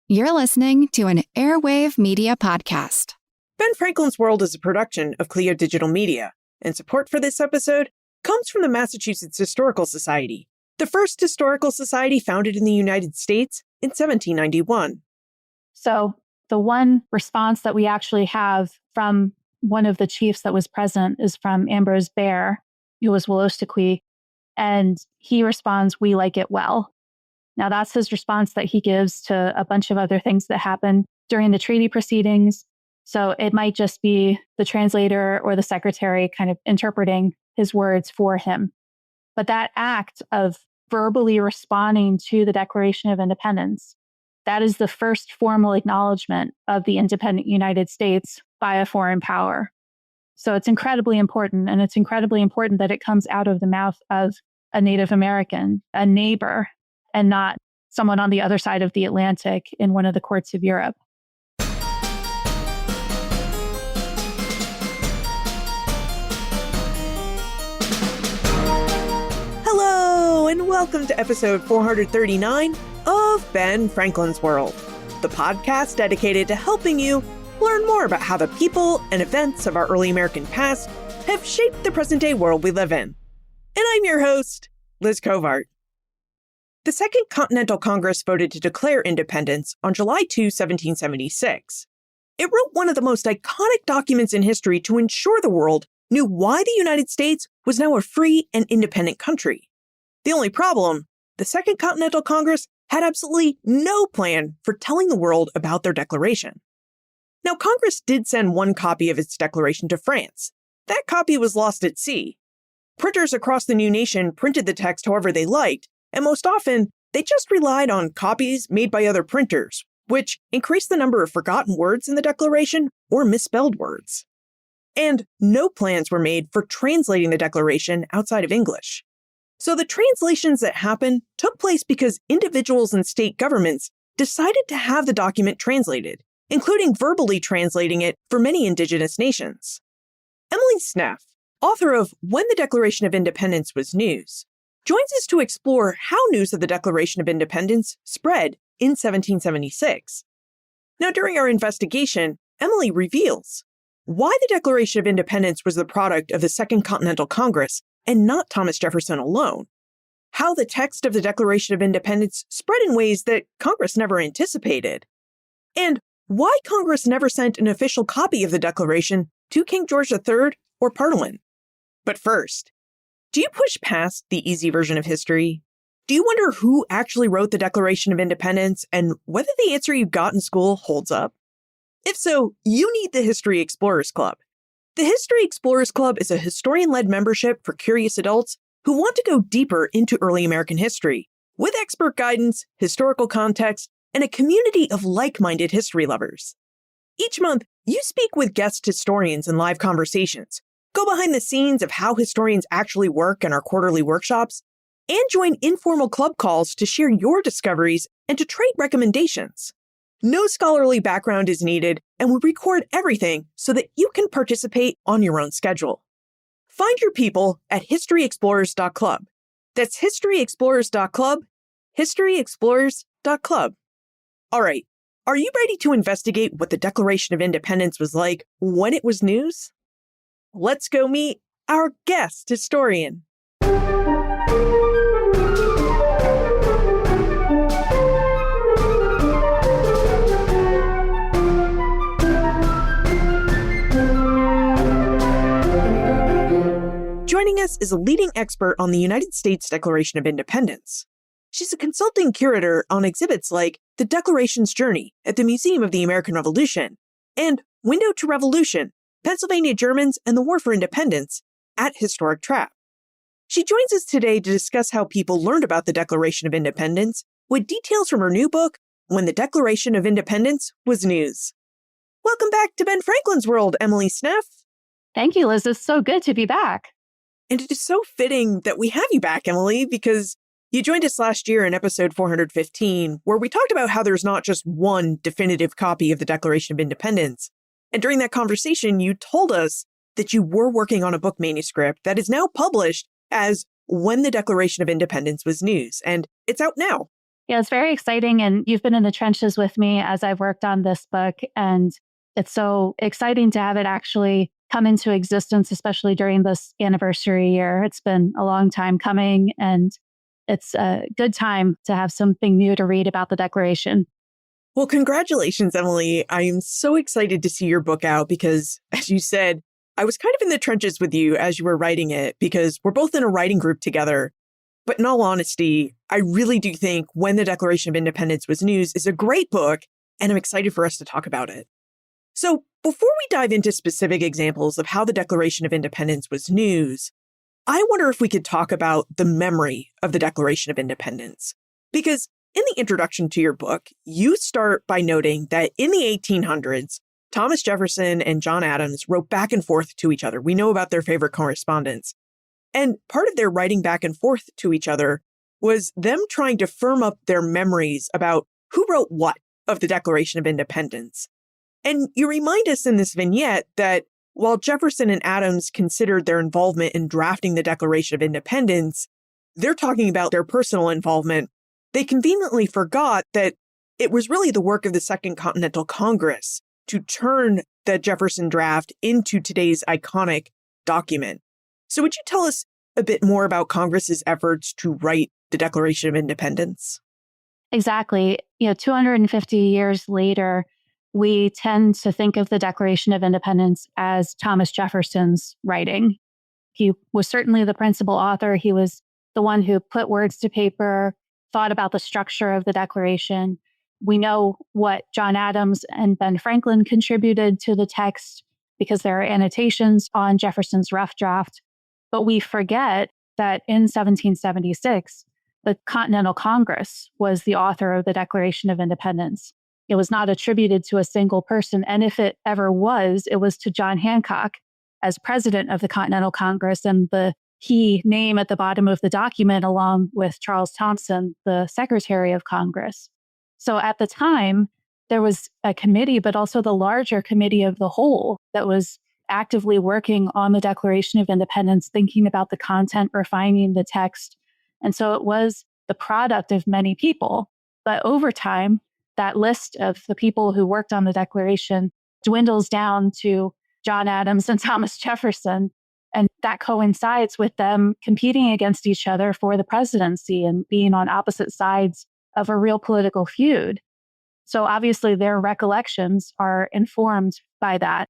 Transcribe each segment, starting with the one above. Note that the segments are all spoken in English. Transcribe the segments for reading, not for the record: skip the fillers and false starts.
You're listening to an Airwave Media Podcast. Ben Franklin's World is a production of Clio Digital Media, and support for this episode comes from the Massachusetts Historical Society, the first historical society founded in the United States in 1791. So the one response that we actually have from one of the chiefs that was present is from Ambrose Bierre, who was Wolastoqey, and he responds, "We like it well." Now that's his response that he gives to a bunch of other things that happen during the treaty proceedings. So it might just be the translator or the secretary kind of interpreting his words for him. But that act of verbally responding to the Declaration of Independence, that is the first formal acknowledgement of the independent United States by a foreign power. So it's incredibly important, and it's incredibly important that it comes out of the mouth of a Native American, a neighbor, and not someone on the other side of the Atlantic in one of the courts of Europe. Hello, and welcome to episode 439 of Ben Franklin's World, the podcast dedicated to helping you learn more about how the people and events of our early American past have shaped the present-day world we live in. And I'm your host, Liz Covart. The Second Continental Congress voted to declare independence on July 2, 1776. It wrote one of the most iconic documents in history to ensure the world knew why the United States was now a free and independent country. The only problem, the Second Continental Congress had absolutely no plan for telling the world about their declaration. Now, Congress did send one copy of its declaration to France. That copy was lost at sea. Printers across the new nation printed the text however they liked, and most often, they just relied on copies made by other printers, which increased the number of forgotten words in the Declaration or misspelled words. And no plans were made for translating the Declaration outside of English. So the translations that happened took place because individuals and state governments decided to have the document translated, including verbally translating it for many indigenous nations. Emily Sneff, author of When the Declaration of Independence Was News, joins us to explore how news of the Declaration of Independence spread in 1776. Now, during our investigation, Emily reveals why the Declaration of Independence was the product of the Second Continental Congress and not Thomas Jefferson alone, how the text of the Declaration of Independence spread in ways that Congress never anticipated, and why Congress never sent an official copy of the Declaration to King George III or Parliament. But first, do you push past the easy version of history? Do you wonder who actually wrote the Declaration of Independence and whether the answer you got in school holds up? If so, you need the History Explorers Club. The History Explorers Club is a historian-led membership for curious adults who want to go deeper into early American history, with expert guidance, historical context, and a community of like-minded history lovers. Each month, you speak with guest historians in live conversations, go behind the scenes of how historians actually work in our quarterly workshops, and join informal club calls to share your discoveries and to trade recommendations. No scholarly background is needed, and we record everything so that you can participate on your own schedule. Find your people at historyexplorers.club. That's historyexplorers.club, historyexplorers.club. All right, are you ready to investigate what the Declaration of Independence was like when it was news? Let's go meet our guest historian. Joining us is a leading expert on the United States Declaration of Independence. She's a consulting curator on exhibits like The Declaration's Journey at the Museum of the American Revolution and Window to Revolution, Pennsylvania Germans and the War for Independence at Historic Trap. She joins us today to discuss how people learned about the Declaration of Independence with details from her new book, When the Declaration of Independence Was News. Welcome back to Ben Franklin's World, Emily Sneff. Thank you, Liz. It's so good to be back. And it is so fitting that we have you back, Emily, because you joined us last year in episode 415, where we talked about how there's not just one definitive copy of the Declaration of Independence. And during that conversation, you told us that you were working on a book manuscript that is now published as When the Declaration of Independence Was News, and it's out now. Yeah, it's very exciting. And you've been in the trenches with me as I've worked on this book. And it's so exciting to have it actually come into existence, especially during this anniversary year. It's been a long time coming, and it's a good time to have something new to read about the Declaration. Well, congratulations, Emily. I am so excited to see your book out because, as you said, I was kind of in the trenches with you as you were writing it because we're both in a writing group together. But in all honesty, I really do think When the Declaration of Independence Was News is a great book, and I'm excited for us to talk about it. So before we dive into specific examples of how the Declaration of Independence was news, I wonder if we could talk about the memory of the Declaration of Independence. Because in the introduction to your book, you start by noting that in the 1800s, Thomas Jefferson and John Adams wrote back and forth to each other. We know about their favorite correspondence. And part of their writing back and forth to each other was them trying to firm up their memories about who wrote what of the Declaration of Independence. And you remind us in this vignette that while Jefferson and Adams considered their involvement in drafting the Declaration of Independence, they're talking about their personal involvement. They conveniently forgot that it was really the work of the Second Continental Congress to turn the Jefferson draft into today's iconic document. So would you tell us a bit more about Congress's efforts to write the Declaration of Independence? Exactly. 250 years later, we tend to think of the Declaration of Independence as Thomas Jefferson's writing. He was certainly the principal author. He was the one who put words to paper, thought about the structure of the Declaration. We know what John Adams and Ben Franklin contributed to the text because there are annotations on Jefferson's rough draft. But we forget that in 1776, the Continental Congress was the author of the Declaration of Independence. It was not attributed to a single person. And if it ever was, it was to John Hancock as president of the Continental Congress and the key name at the bottom of the document, along with Charles Thomson, the Secretary of Congress. So at the time, there was a committee, but also the larger committee of the whole that was actively working on the Declaration of Independence, thinking about the content, refining the text. And so it was the product of many people. But over time, that list of the people who worked on the Declaration dwindles down to John Adams and Thomas Jefferson. And that coincides with them competing against each other for the presidency and being on opposite sides of a real political feud. So obviously their recollections are informed by that.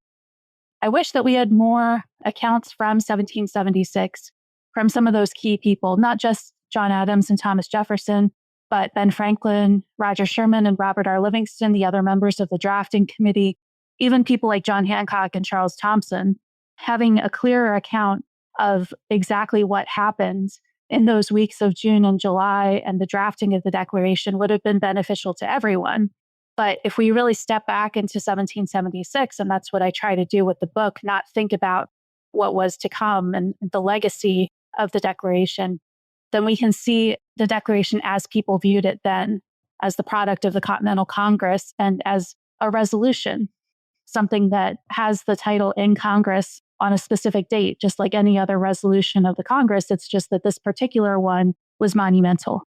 I wish that we had more accounts from 1776 from some of those key people, not just John Adams and Thomas Jefferson, but Ben Franklin, Roger Sherman, and Robert R. Livingston, the other members of the drafting committee, even people like John Hancock and Charles Thomson, having a clearer account of exactly what happened in those weeks of June and July and the drafting of the Declaration would have been beneficial to everyone. But if we really step back into 1776, and that's what I try to do with the book, not think about what was to come and the legacy of the Declaration, then we can see the Declaration as people viewed it then, as the product of the Continental Congress and as a resolution, something that has the title in Congress on a specific date, just like any other resolution of the Congress. It's just that this particular one was monumental.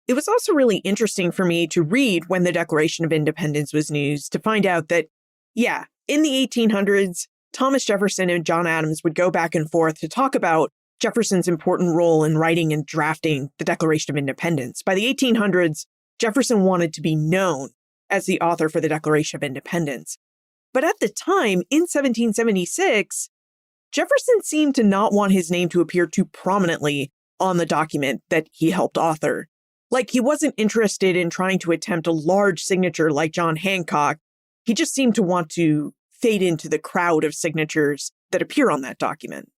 It was also really interesting for me to read When the Declaration of Independence Was News to find out that, yeah, in the 1800s, Thomas Jefferson and John Adams would go back and forth to talk about Jefferson's important role in writing and drafting the Declaration of Independence. By the 1800s, Jefferson wanted to be known as the author for the Declaration of Independence. But at the time, in 1776, Jefferson seemed to not want his name to appear too prominently on the document that he helped author. Like, he wasn't interested in trying to attempt a large signature like John Hancock. He just seemed to want to fade into the crowd of signatures that appear on that document.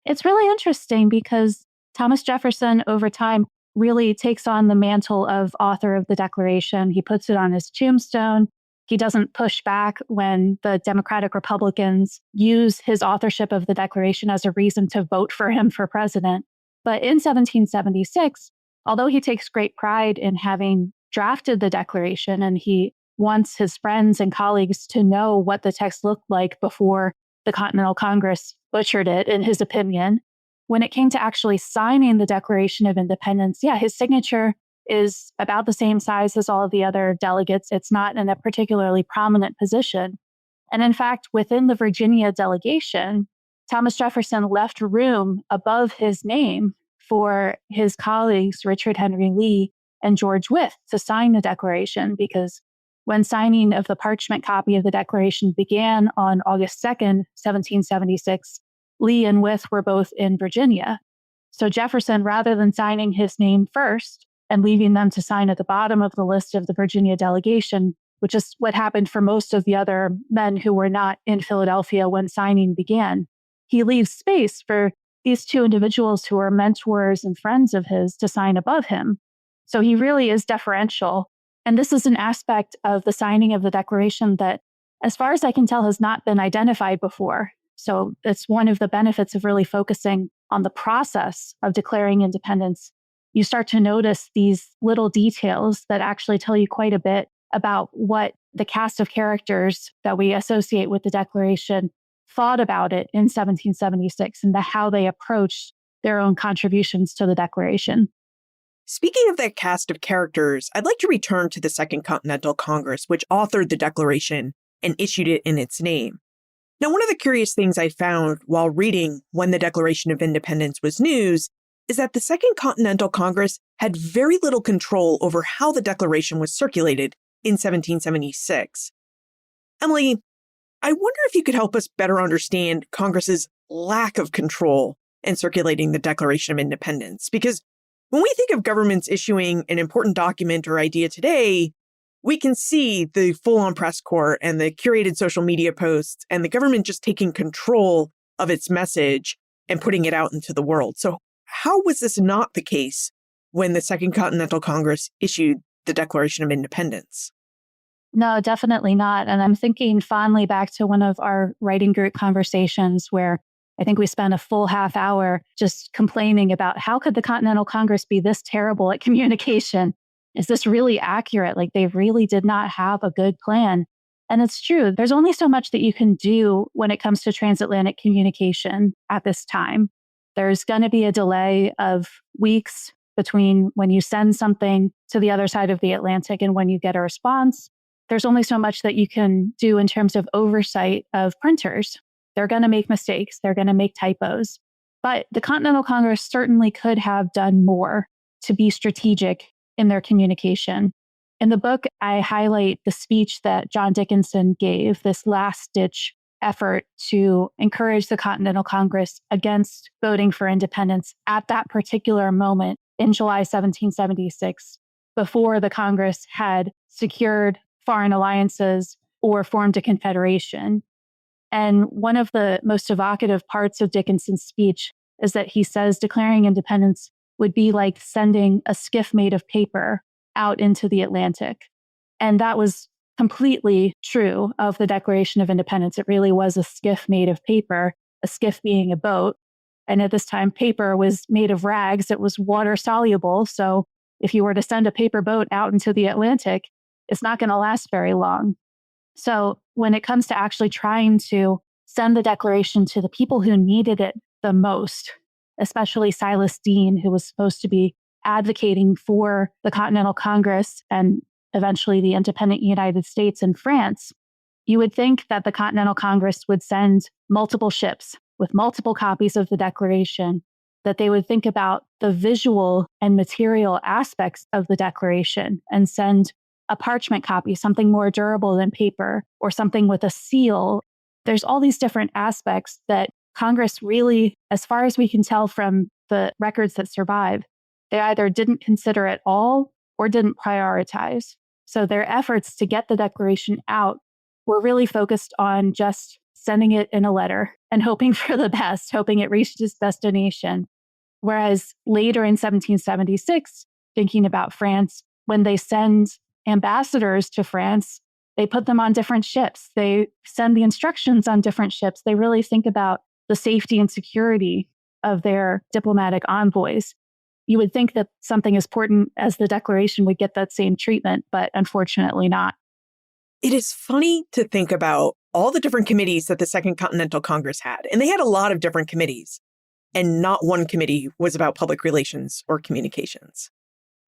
It's really interesting because Thomas Jefferson, over time, really takes on the mantle of author of the Declaration. He puts it on his tombstone. He doesn't push back when the Democratic Republicans use his authorship of the Declaration as a reason to vote for him for president. But in 1776, although he takes great pride in having drafted the Declaration and he wants his friends and colleagues to know what the text looked like before the Continental Congress butchered it, in his opinion, when it came to actually signing the Declaration of Independence, yeah, his signature is about the same size as all of the other delegates. It's not in a particularly prominent position. And in fact, within the Virginia delegation, Thomas Jefferson left room above his name for his colleagues, Richard Henry Lee and George Wythe, to sign the Declaration, because when signing of the parchment copy of the Declaration began on August 2nd, 1776, Lee and Wythe were both in Virginia. So Jefferson, rather than signing his name first and leaving them to sign at the bottom of the list of the Virginia delegation, which is what happened for most of the other men who were not in Philadelphia when signing began, he leaves space for these two individuals who are mentors and friends of his to sign above him. So he really is deferential. And this is an aspect of the signing of the Declaration that, as far as I can tell, has not been identified before. So it's one of the benefits of really focusing on the process of declaring independence. You start to notice these little details that actually tell you quite a bit about what the cast of characters that we associate with the Declaration thought about it in 1776 and how they approached their own contributions to the Declaration. Speaking of that cast of characters, I'd like to return to the Second Continental Congress, which authored the Declaration and issued it in its name. Now, one of the curious things I found while reading when the Declaration of Independence was news is that the Second Continental Congress had very little control over how the Declaration was circulated in 1776. Emily, I wonder if you could help us better understand Congress's lack of control in circulating the Declaration of Independence, because when we think of governments issuing an important document or idea today, we can see the full-on press corps and the curated social media posts and the government just taking control of its message and putting it out into the world. So how was this not the case when the Second Continental Congress issued the Declaration of Independence? No, definitely not. And I'm thinking fondly back to one of our writing group conversations where I think we spent a full half hour just complaining about how could the Continental Congress be this terrible at communication? Is this really accurate? Like, they really did not have a good plan. And it's true. There's only so much that you can do when it comes to transatlantic communication at this time. There's going to be a delay of weeks between when you send something to the other side of the Atlantic and when you get a response. There's only so much that you can do in terms of oversight of printers. They're going to make mistakes. They're going to make typos. But the Continental Congress certainly could have done more to be strategic in their communication. In the book, I highlight the speech that John Dickinson gave, this last-ditch effort to encourage the Continental Congress against voting for independence at that particular moment in July 1776, before the Congress had secured foreign alliances or formed a confederation. And one of the most evocative parts of Dickinson's speech is that he says declaring independence would be like sending a skiff made of paper out into the Atlantic. And that was completely true of the Declaration of Independence. It really was a skiff made of paper, a skiff being a boat. And at this time, paper was made of rags. It was water soluble. So if you were to send a paper boat out into the Atlantic, it's not going to last very long. So when it comes to actually trying to send the Declaration to the people who needed it the most, especially Silas Deane, who was supposed to be advocating for the Continental Congress and eventually the independent United States and France, you would think that the Continental Congress would send multiple ships with multiple copies of the Declaration, that they would think about the visual and material aspects of the Declaration and send a parchment copy, something more durable than paper, or something with a seal. There's all these different aspects that Congress really, as far as we can tell from the records that survive, they either didn't consider at all or didn't prioritize. So their efforts to get the Declaration out were really focused on just sending it in a letter and hoping for the best, hoping it reached its destination. Whereas later in 1776, thinking about France, when they send ambassadors to France, they put them on different ships. They send the instructions on different ships. They really think about the safety and security of their diplomatic envoys. You would think that something as important as the Declaration would get that same treatment, but unfortunately not. It is funny to think about all the different committees that the Second Continental Congress had, and they had a lot of different committees, and not one committee was about public relations or communications.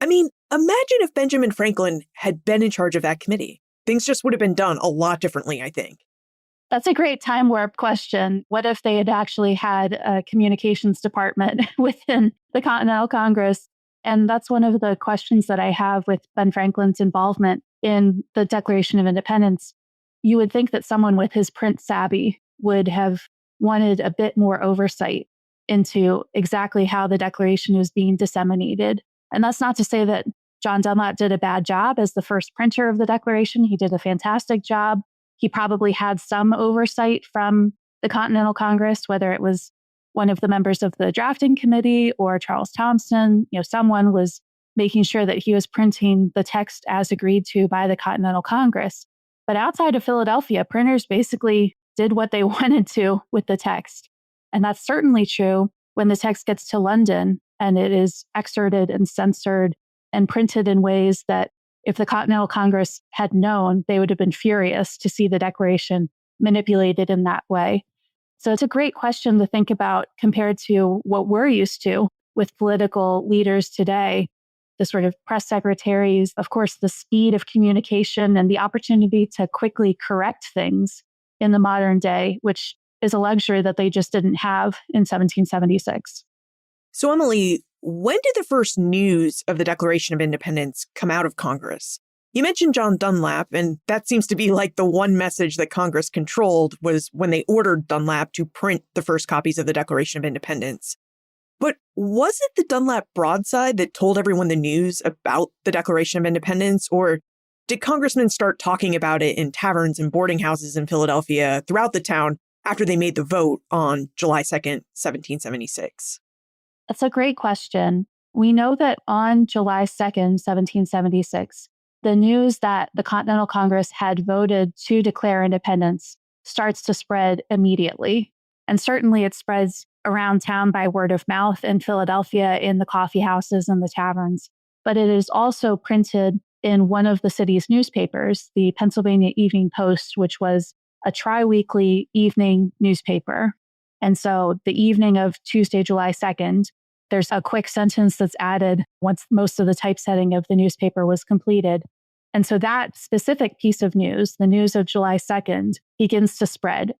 I mean, imagine if Benjamin Franklin had been in charge of that committee. Things just would have been done a lot differently, I think. That's a great time warp question. What if they had actually had a communications department within the Continental Congress? And that's one of the questions that I have with Ben Franklin's involvement in the Declaration of Independence. You would think that someone with his print savvy would have wanted a bit more oversight into exactly how the Declaration was being disseminated. And that's not to say that John Dunlap did a bad job as the first printer of the Declaration. He did a fantastic job. He probably had some oversight from the Continental Congress, whether it was one of the members of the drafting committee or Charles Thompson. Someone was making sure that he was printing the text as agreed to by the Continental Congress. But outside of Philadelphia, printers basically did what they wanted to with the text. And that's certainly true when the text gets to London and it is excerpted and censored and printed in ways that if the Continental Congress had known, they would have been furious to see the Declaration manipulated in that way. So it's a great question to think about compared to what we're used to with political leaders today, the sort of press secretaries, of course, the speed of communication and the opportunity to quickly correct things in the modern day, which is a luxury that they just didn't have in 1776. So, Emily, when did the first news of the Declaration of Independence come out of Congress? You mentioned John Dunlap, and that seems to be like the one message that Congress controlled was when they ordered Dunlap to print the first copies of the Declaration of Independence. But was it the Dunlap broadside that told everyone the news about the Declaration of Independence, or did congressmen start talking about it in taverns and boarding houses in Philadelphia throughout the town after they made the vote on July 2nd, 1776? That's a great question. We know that on July 2nd, 1776, the news that the Continental Congress had voted to declare independence starts to spread immediately. And certainly it spreads around town by word of mouth in Philadelphia, in the coffee houses and the taverns. But it is also printed in one of the city's newspapers, the Pennsylvania Evening Post, which was a tri-weekly evening newspaper. And so the evening of Tuesday, July 2nd, there's a quick sentence that's added once most of the typesetting of the newspaper was completed. And so that specific piece of news, the news of July 2nd, begins to spread.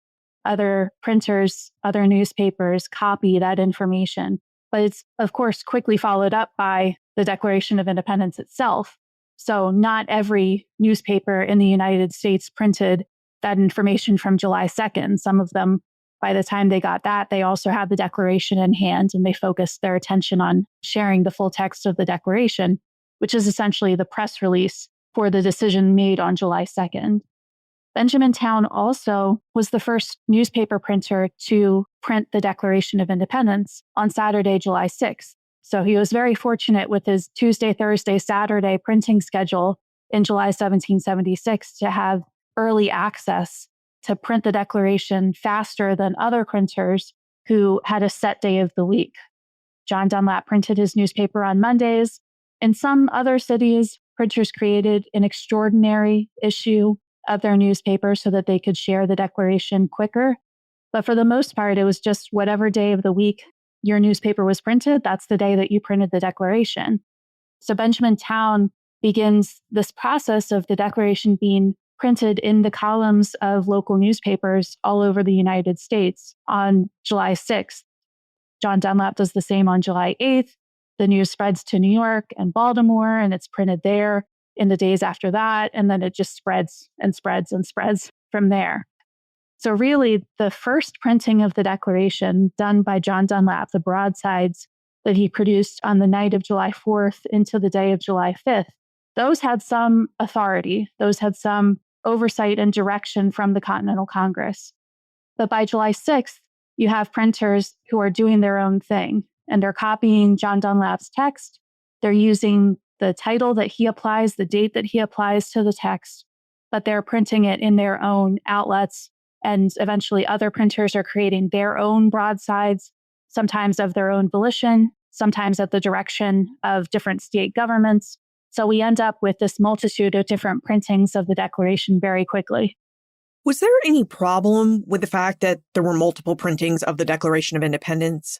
Other printers, other newspapers copy that information. But it's, of course, quickly followed up by the Declaration of Independence itself. So not every newspaper in the United States printed that information from July 2nd. Some of them, by the time they got that, they also had the Declaration in hand, and they focused their attention on sharing the full text of the Declaration, which is essentially the press release for the decision made on July 2nd. Benjamin Town also was the first newspaper printer to print the Declaration of Independence on Saturday, July 6th. So he was very fortunate with his Tuesday, Thursday, Saturday printing schedule in July 1776 to have early access to print the Declaration faster than other printers who had a set day of the week. John Dunlap printed his newspaper on Mondays. In some other cities, printers created an extraordinary issue of their newspaper so that they could share the Declaration quicker. But for the most part, it was just whatever day of the week your newspaper was printed, that's the day that you printed the Declaration. So Benjamin Town begins this process of the Declaration being printed in the columns of local newspapers all over the United States on July 6th. John Dunlap does the same on July 8th. The news spreads to New York and Baltimore, and it's printed there in the days after that. And then it just spreads and spreads and spreads from there. So really, the first printing of the Declaration done by John Dunlap, the broadsides that he produced on the night of July 4th into the day of July 5th, those had some authority. Those had some oversight and direction from the Continental Congress. But by July 6th, you have printers who are doing their own thing, and they're copying John Dunlap's text. They're using the title that he applies, the date that he applies to the text, but they're printing it in their own outlets. And eventually other printers are creating their own broadsides, sometimes of their own volition, sometimes at the direction of different state governments. So we end up with this multitude of different printings of the Declaration very quickly. Was there any problem with the fact that there were multiple printings of the Declaration of Independence?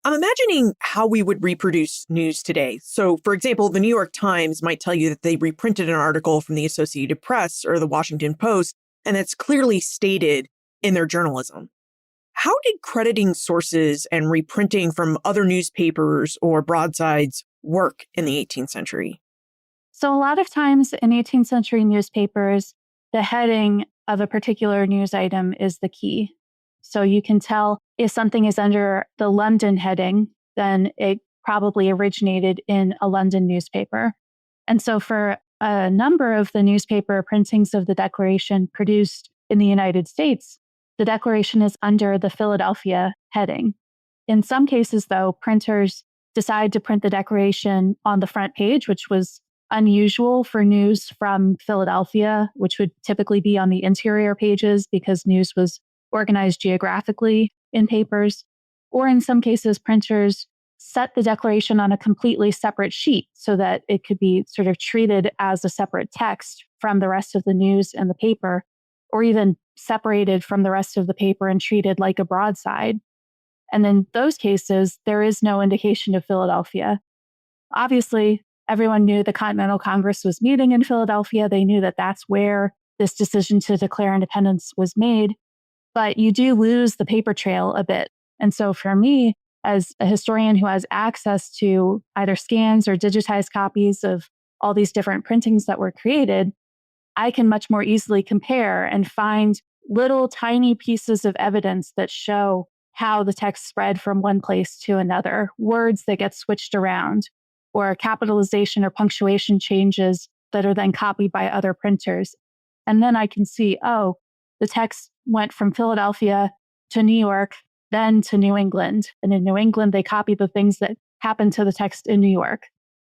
I'm imagining how we would reproduce news today. So, for example, the New York Times might tell you that they reprinted an article from the Associated Press or the Washington Post, and it's clearly stated in their journalism. How did crediting sources and reprinting from other newspapers or broadsides work in the 18th century? So a lot of times in 18th century newspapers, the heading of a particular news item is the key. So you can tell if something is under the London heading, then it probably originated in a London newspaper. And so for a number of the newspaper printings of the Declaration produced in the United States, the Declaration is under the Philadelphia heading. In some cases, though, printers decide to print the Declaration on the front page, which was unusual for news from Philadelphia, which would typically be on the interior pages because news was organized geographically in papers. Or in some cases, printers set the Declaration on a completely separate sheet so that it could be sort of treated as a separate text from the rest of the news and the paper, or even separated from the rest of the paper and treated like a broadside. And in those cases, there is no indication of Philadelphia. Obviously, everyone knew the Continental Congress was meeting in Philadelphia. They knew that that's where this decision to declare independence was made. But you do lose the paper trail a bit. And so for me, as a historian who has access to either scans or digitized copies of all these different printings that were created, I can much more easily compare and find little tiny pieces of evidence that show how the text spread from one place to another, words that get switched around, or capitalization or punctuation changes that are then copied by other printers. And then I can see, oh, the text went from Philadelphia to New York, then to New England. And in New England, they copied the things that happened to the text in New York.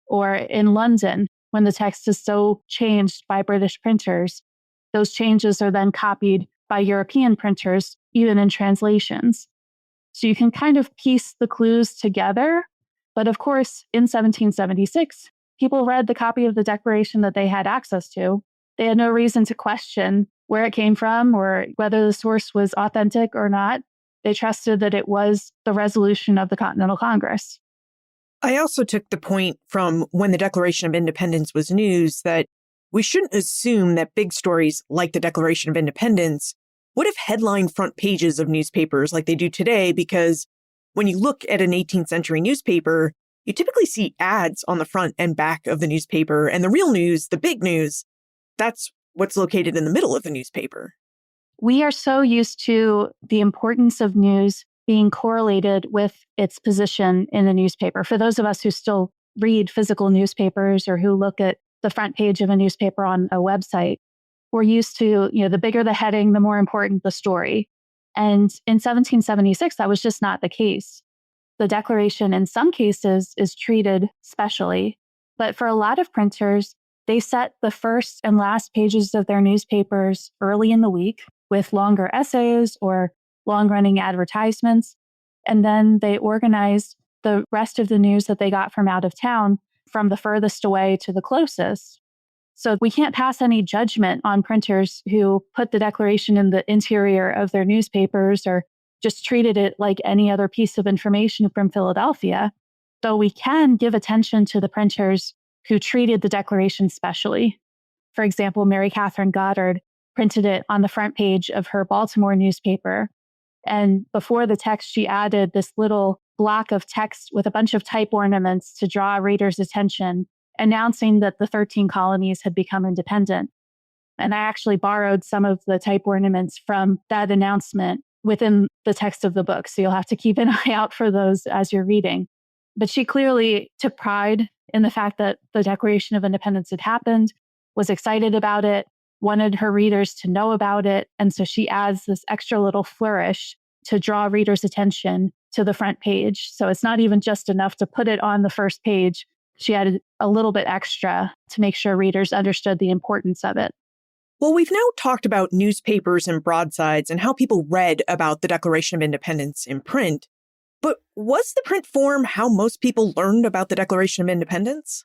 Or in London, when the text is so changed by British printers, those changes are then copied by European printers, even in translations. So you can kind of piece the clues together. But of course, in 1776, people read the copy of the Declaration that they had access to. They had no reason to question where it came from or whether the source was authentic or not. They trusted that it was the resolution of the Continental Congress. I also took the point from when the Declaration of Independence was news that we shouldn't assume that big stories like the Declaration of Independence would have headlined front pages of newspapers like they do today, because when you look at an 18th century newspaper, you typically see ads on the front and back of the newspaper, and the real news, the big news, that's what's located in the middle of the newspaper. We are so used to the importance of news being correlated with its position in the newspaper. For those of us who still read physical newspapers or who look at the front page of a newspaper on a website, we're used to, the bigger the heading, the more important the story. And in 1776, that was just not the case. The Declaration, in some cases, is treated specially. But for a lot of printers, they set the first and last pages of their newspapers early in the week with longer essays or long-running advertisements. And then they organized the rest of the news that they got from out of town from the furthest away to the closest. So we can't pass any judgment on printers who put the Declaration in the interior of their newspapers or just treated it like any other piece of information from Philadelphia, though we can give attention to the printers who treated the Declaration specially. For example, Mary Catherine Goddard printed it on the front page of her Baltimore newspaper. And before the text, she added this little block of text with a bunch of type ornaments to draw readers' attention, announcing that the 13 colonies had become independent. And I actually borrowed some of the type ornaments from that announcement within the text of the book. So you'll have to keep an eye out for those as you're reading. But she clearly took pride in the fact that the Declaration of Independence had happened, was excited about it, wanted her readers to know about it. And so she adds this extra little flourish to draw readers' attention to the front page. So it's not even just enough to put it on the first page. She added a little bit extra to make sure readers understood the importance of it. Well, we've now talked about newspapers and broadsides and how people read about the Declaration of Independence in print. But was the print form how most people learned about the Declaration of Independence?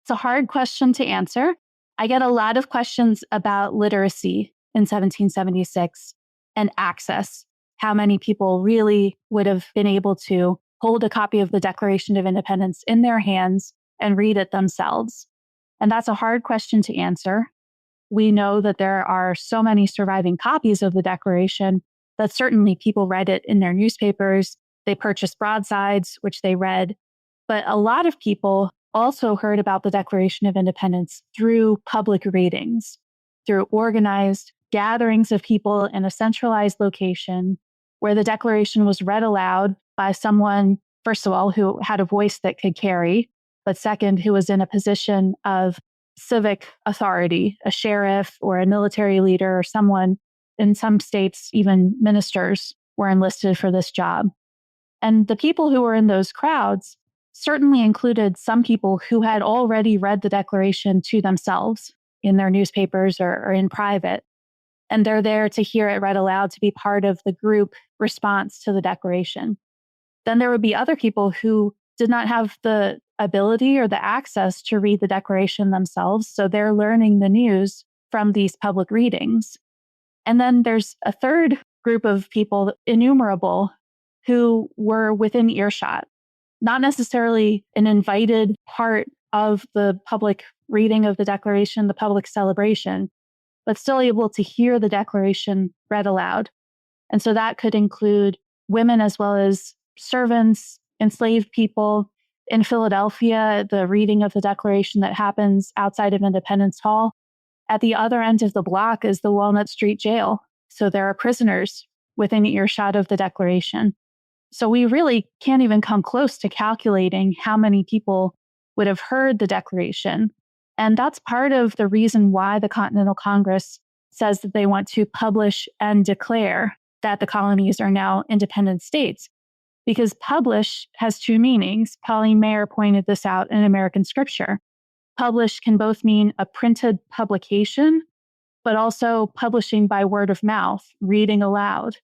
It's a hard question to answer. I get a lot of questions about literacy in 1776 and access, how many people really would have been able to hold a copy of the Declaration of Independence in their hands and read it themselves? And that's a hard question to answer. We know that there are so many surviving copies of the Declaration that certainly people read it in their newspapers. They purchased broadsides, which they read. But a lot of people also heard about the Declaration of Independence through public readings, through organized gatherings of people in a centralized location where the Declaration was read aloud by someone, first of all, who had a voice that could carry, but second, who was in a position of civic authority, a sheriff or a military leader or someone. In some states, even ministers were enlisted for this job. And the people who were in those crowds certainly included some people who had already read the Declaration to themselves in their newspapers or in private. And they're there to hear it read aloud, to be part of the group response to the Declaration. Then there would be other people who did not have the ability or the access to read the Declaration themselves. So they're learning the news from these public readings. And then there's a third group of people, innumerable, who were within earshot, not necessarily an invited part of the public reading of the Declaration, the public celebration, but still able to hear the Declaration read aloud. And so that could include women as well as servants, enslaved people. In Philadelphia, the reading of the Declaration that happens outside of Independence Hall. At the other end of the block is the Walnut Street Jail. So there are prisoners within earshot of the Declaration. So we really can't even come close to calculating how many people would have heard the Declaration. And that's part of the reason why the Continental Congress says that they want to publish and declare that the colonies are now independent states. Because publish has two meanings. Colleen Mayer pointed this out in American Scripture. Publish can both mean a printed publication, but also publishing by word of mouth, reading aloud.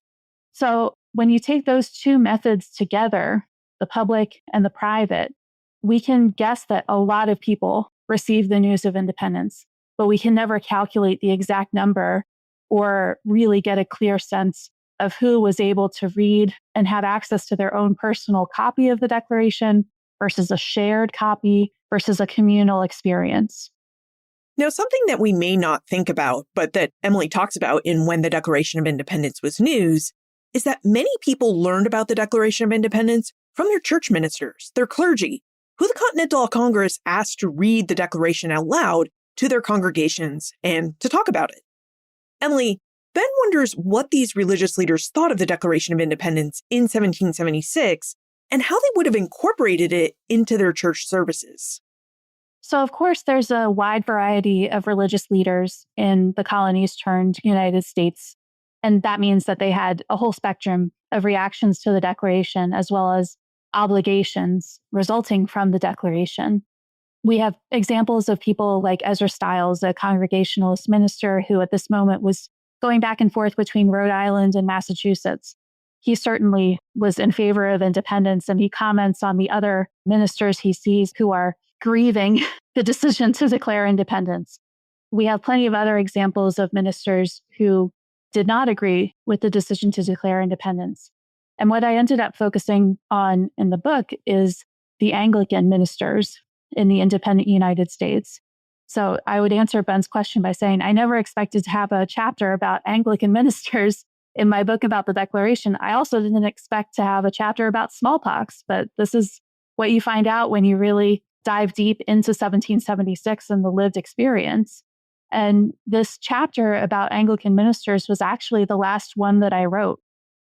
So when you take those two methods together, the public and the private, we can guess that a lot of people received the news of independence, but we can never calculate the exact number or really get a clear sense of who was able to read and have access to their own personal copy of the Declaration versus a shared copy versus a communal experience. Now, something that we may not think about, but that Emily talks about in When the Declaration of Independence Was News, is that many people learned about the Declaration of Independence from their church ministers, their clergy, who the Continental Congress asked to read the Declaration out loud to their congregations and to talk about it. Emily, Ben wonders what these religious leaders thought of the Declaration of Independence in 1776 and how they would have incorporated it into their church services. So, of course, there's a wide variety of religious leaders in the colonies turned United States. And that means that they had a whole spectrum of reactions to the Declaration, as well as obligations resulting from the Declaration. We have examples of people like Ezra Stiles, a Congregationalist minister who at this moment was going back and forth between Rhode Island and Massachusetts. He certainly was in favor of independence, and he comments on the other ministers he sees who are grieving the decision to declare independence. We have plenty of other examples of ministers who did not agree with the decision to declare independence. And what I ended up focusing on in the book is the Anglican ministers in the independent United States. So I would answer Ben's question by saying, I never expected to have a chapter about Anglican ministers in my book about the Declaration. I also didn't expect to have a chapter about smallpox, but this is what you find out when you really dive deep into 1776 and the lived experience. And this chapter about Anglican ministers was actually the last one that I wrote.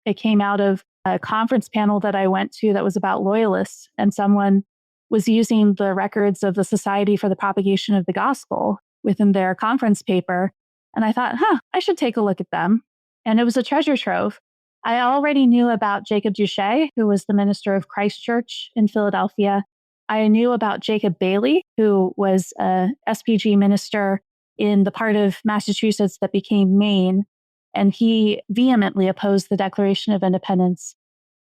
It came out of a conference panel that I went to that was about loyalists, and someone was using the records of the Society for the Propagation of the Gospel within their conference paper. And I thought, I should take a look at them. And it was a treasure trove. I already knew about Jacob Duché, who was the minister of Christ Church in Philadelphia. I knew about Jacob Bailey, who was a SPG minister in the part of Massachusetts that became Maine, and he vehemently opposed the Declaration of Independence.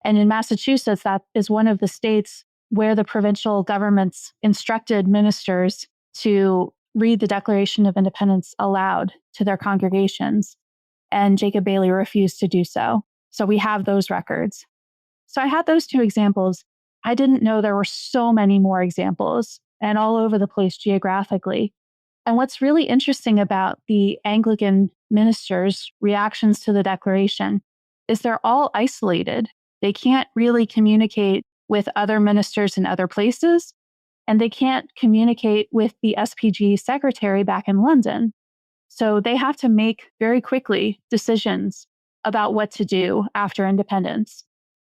And in Massachusetts, that is one of the states where the provincial governments instructed ministers to read the Declaration of Independence aloud to their congregations. And Jacob Bailey refused to do so. So we have those records. So I had those two examples. I didn't know there were so many more examples and all over the place geographically. And what's really interesting about the Anglican ministers' reactions to the Declaration is they're all isolated. They can't really communicate with other ministers in other places, and they can't communicate with the SPG secretary back in London. So they have to make very quickly decisions about what to do after independence.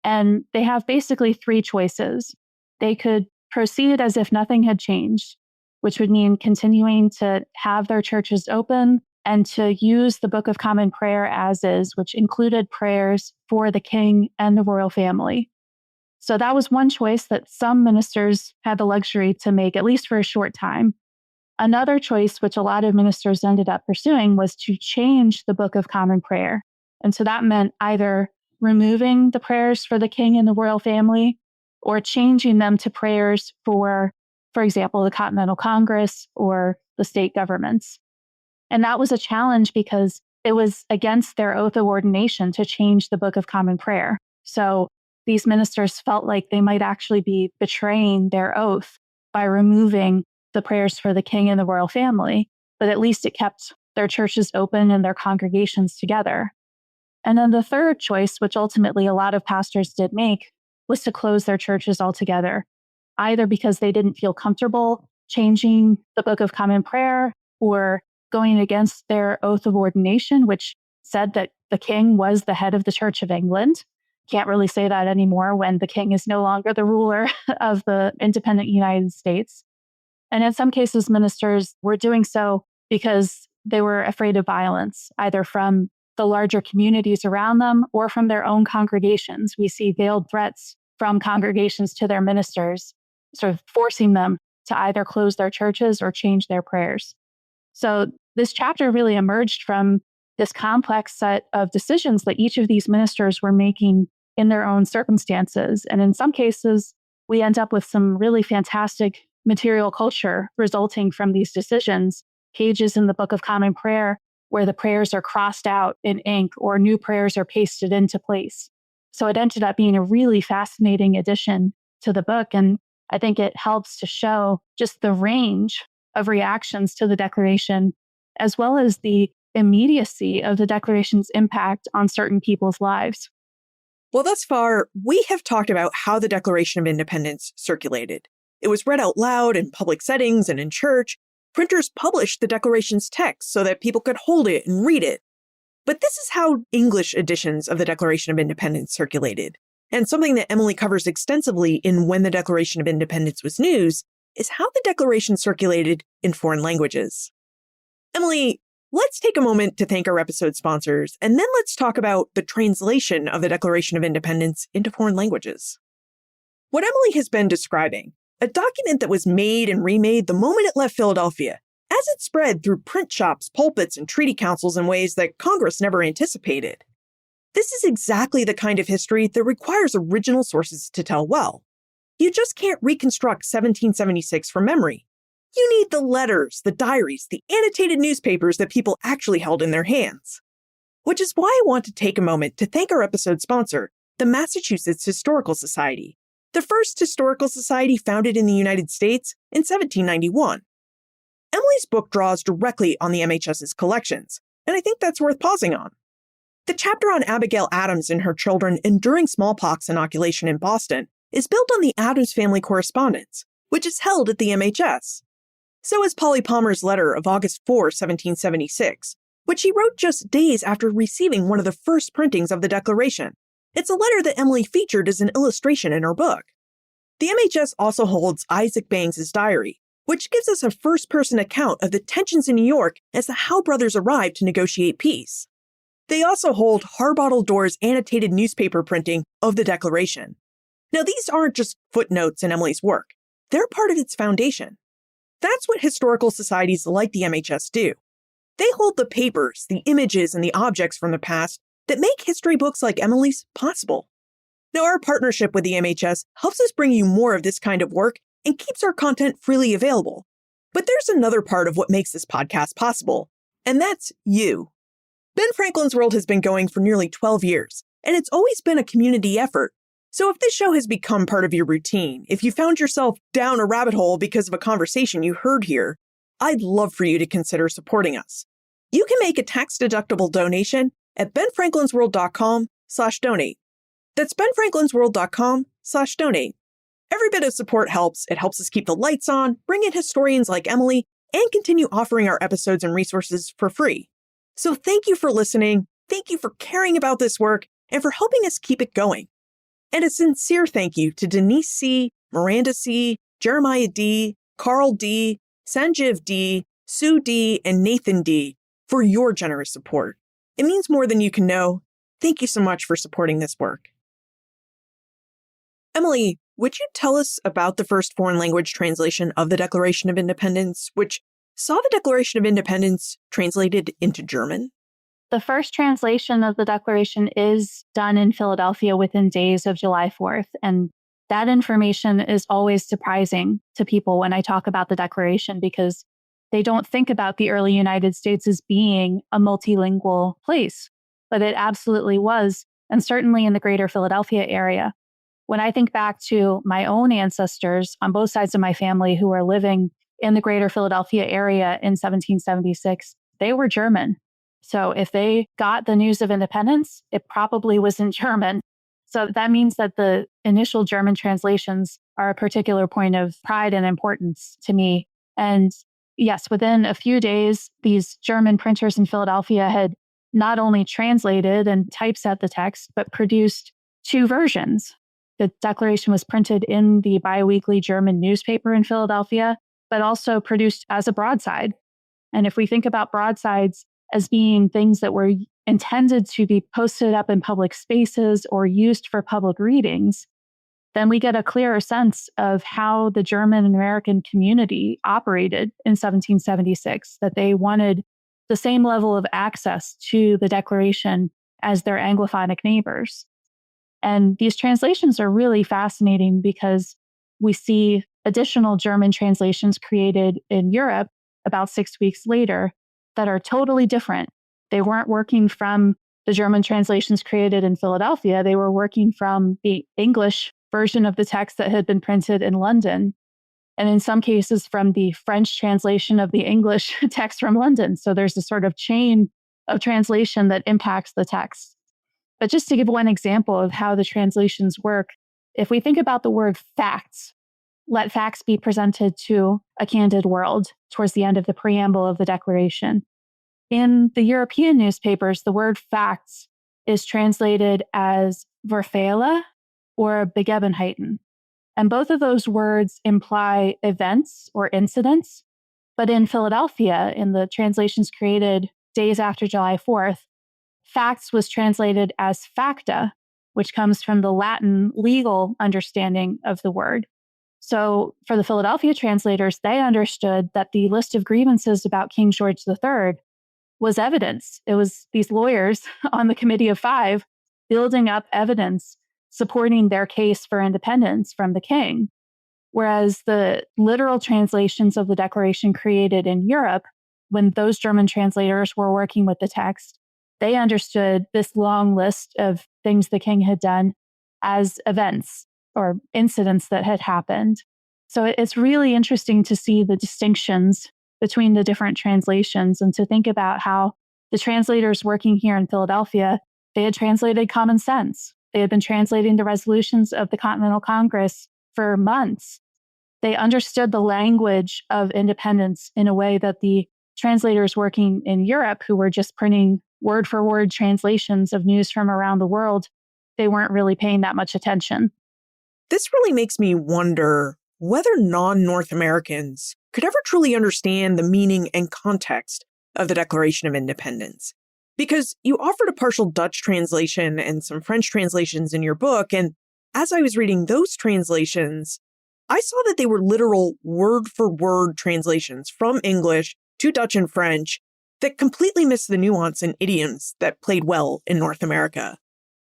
And they have basically three choices. They could proceed as if nothing had changed, which would mean continuing to have their churches open and to use the Book of Common Prayer as is, which included prayers for the king and the royal family. So that was one choice that some ministers had the luxury to make, at least for a short time. Another choice, which a lot of ministers ended up pursuing, was to change the Book of Common Prayer. And so that meant either removing the prayers for the king and the royal family or changing them to prayers for example, the Continental Congress or the state governments. And that was a challenge because it was against their oath of ordination to change the Book of Common Prayer. So these ministers felt like they might actually be betraying their oath by removing the prayers for the king and the royal family, but at least it kept their churches open and their congregations together. And then the third choice, which ultimately a lot of pastors did make, was to close their churches altogether, either because they didn't feel comfortable changing the Book of Common Prayer or going against their oath of ordination, which said that the king was the head of the Church of England. Can't really say that anymore when the king is no longer the ruler of the independent United States. And in some cases, ministers were doing so because they were afraid of violence, either from the larger communities around them or from their own congregations. We see veiled threats from congregations to their ministers, sort of forcing them to either close their churches or change their prayers. So this chapter really emerged from this complex set of decisions that each of these ministers were making in their own circumstances. And in some cases, we end up with some really fantastic material culture resulting from these decisions, pages in the Book of Common Prayer where the prayers are crossed out in ink or new prayers are pasted into place. So it ended up being a really fascinating addition to the book. And I think it helps to show just the range of reactions to the Declaration, as well as the immediacy of the Declaration's impact on certain people's lives. Well, thus far, we have talked about how the Declaration of Independence circulated. It was read out loud in public settings and in church. Printers published the Declaration's text so that people could hold it and read it. But this is how English editions of the Declaration of Independence circulated. And something that Emily covers extensively in When the Declaration of Independence Was News is how the Declaration circulated in foreign languages. Emily, let's take a moment to thank our episode sponsors, and then let's talk about the translation of the Declaration of Independence into foreign languages. What Emily has been describing, a document that was made and remade the moment it left Philadelphia, as it spread through print shops, pulpits, and treaty councils in ways that Congress never anticipated. This is exactly the kind of history that requires original sources to tell well. You just can't reconstruct 1776 from memory. You need the letters, the diaries, the annotated newspapers that people actually held in their hands. Which is why I want to take a moment to thank our episode sponsor, the Massachusetts Historical Society, the first historical society founded in the United States in 1791. Emily's book draws directly on the MHS's collections, and I think that's worth pausing on. The chapter on Abigail Adams and her children enduring smallpox inoculation in Boston is built on the Adams family correspondence, which is held at the MHS. So is Polly Palmer's letter of August 4, 1776, which she wrote just days after receiving one of the first printings of the Declaration. It's a letter that Emily featured as an illustration in her book. The MHS also holds Isaac Banks's diary, which gives us a first-person account of the tensions in New York as the Howe brothers arrived to negotiate peace. They also hold Harbottle Door's annotated newspaper printing of the Declaration. Now, these aren't just footnotes in Emily's work. They're part of its foundation. That's what historical societies like the MHS do. They hold the papers, the images, and the objects from the past that make history books like Emily's possible. Now, our partnership with the MHS helps us bring you more of this kind of work and keeps our content freely available. But there's another part of what makes this podcast possible, and that's you. Ben Franklin's World has been going for nearly 12 years, and it's always been a community effort. So if this show has become part of your routine, if you found yourself down a rabbit hole because of a conversation you heard here, I'd love for you to consider supporting us. You can make a tax-deductible donation at benfranklinsworld.com/donate. That's benfranklinsworld.com/donate. Every bit of support helps. It helps us keep the lights on, bring in historians like Emily, and continue offering our episodes and resources for free. So thank you for listening. Thank you for caring about this work and for helping us keep it going. And a sincere thank you to Denise C., Miranda C., Jeremiah D., Carl D., Sanjiv D., Sue D., and Nathan D. for your generous support. It means more than you can know. Thank you so much for supporting this work. Emily, would you tell us about the first foreign language translation of the Declaration of Independence, which saw the Declaration of Independence translated into German? The first translation of the Declaration is done in Philadelphia within days of July 4th. And that information is always surprising to people when I talk about the Declaration because they don't think about the early United States as being a multilingual place. But it absolutely was, and certainly in the greater Philadelphia area. When I think back to my own ancestors on both sides of my family who were living in the greater Philadelphia area in 1776, they were German. So if they got the news of independence, it probably was in German. So that means that the initial German translations are a particular point of pride and importance to me. And yes, within a few days, these German printers in Philadelphia had not only translated and typeset the text, but produced two versions. The Declaration was printed in the biweekly German newspaper in Philadelphia, but also produced as a broadside. And if we think about broadsides as being things that were intended to be posted up in public spaces or used for public readings, then we get a clearer sense of how the German and American community operated in 1776, that they wanted the same level of access to the Declaration as their Anglophonic neighbors. And these translations are really fascinating because we see additional German translations created in Europe about 6 weeks later that are totally different. They weren't working from the German translations created in Philadelphia. They were working from the English version of the text that had been printed in London, and in some cases from the French translation of the English text from London. So there's a sort of chain of translation that impacts the text. But just to give one example of how the translations work, if we think about the word facts, let facts be presented to a candid world towards the end of the preamble of the Declaration. In the European newspapers, the word facts is translated as Verfehlen or Begebenheiten. And both of those words imply events or incidents. But in Philadelphia, in the translations created days after July 4th, facts was translated as facta, which comes from the Latin legal understanding of the word. So for the Philadelphia translators, they understood that the list of grievances about King George III was evidence. It was these lawyers on the Committee of Five building up evidence supporting their case for independence from the king. Whereas the literal translations of the Declaration created in Europe, when those German translators were working with the text, they understood this long list of things the king had done as events or incidents that had happened. So it's really interesting to see the distinctions between the different translations and to think about how the translators working here in Philadelphia, they had translated common sense. They had been translating the resolutions of the Continental Congress for months. They understood the language of independence in a way that the translators working in Europe, who were just printing word for word translations of news from around the world, they weren't really paying that much attention. This really makes me wonder whether non-North Americans could ever truly understand the meaning and context of the Declaration of Independence. Because you offered a partial Dutch translation and some French translations in your book, and as I was reading those translations, I saw that they were literal word-for-word translations from English to Dutch and French that completely missed the nuance and idioms that played well in North America.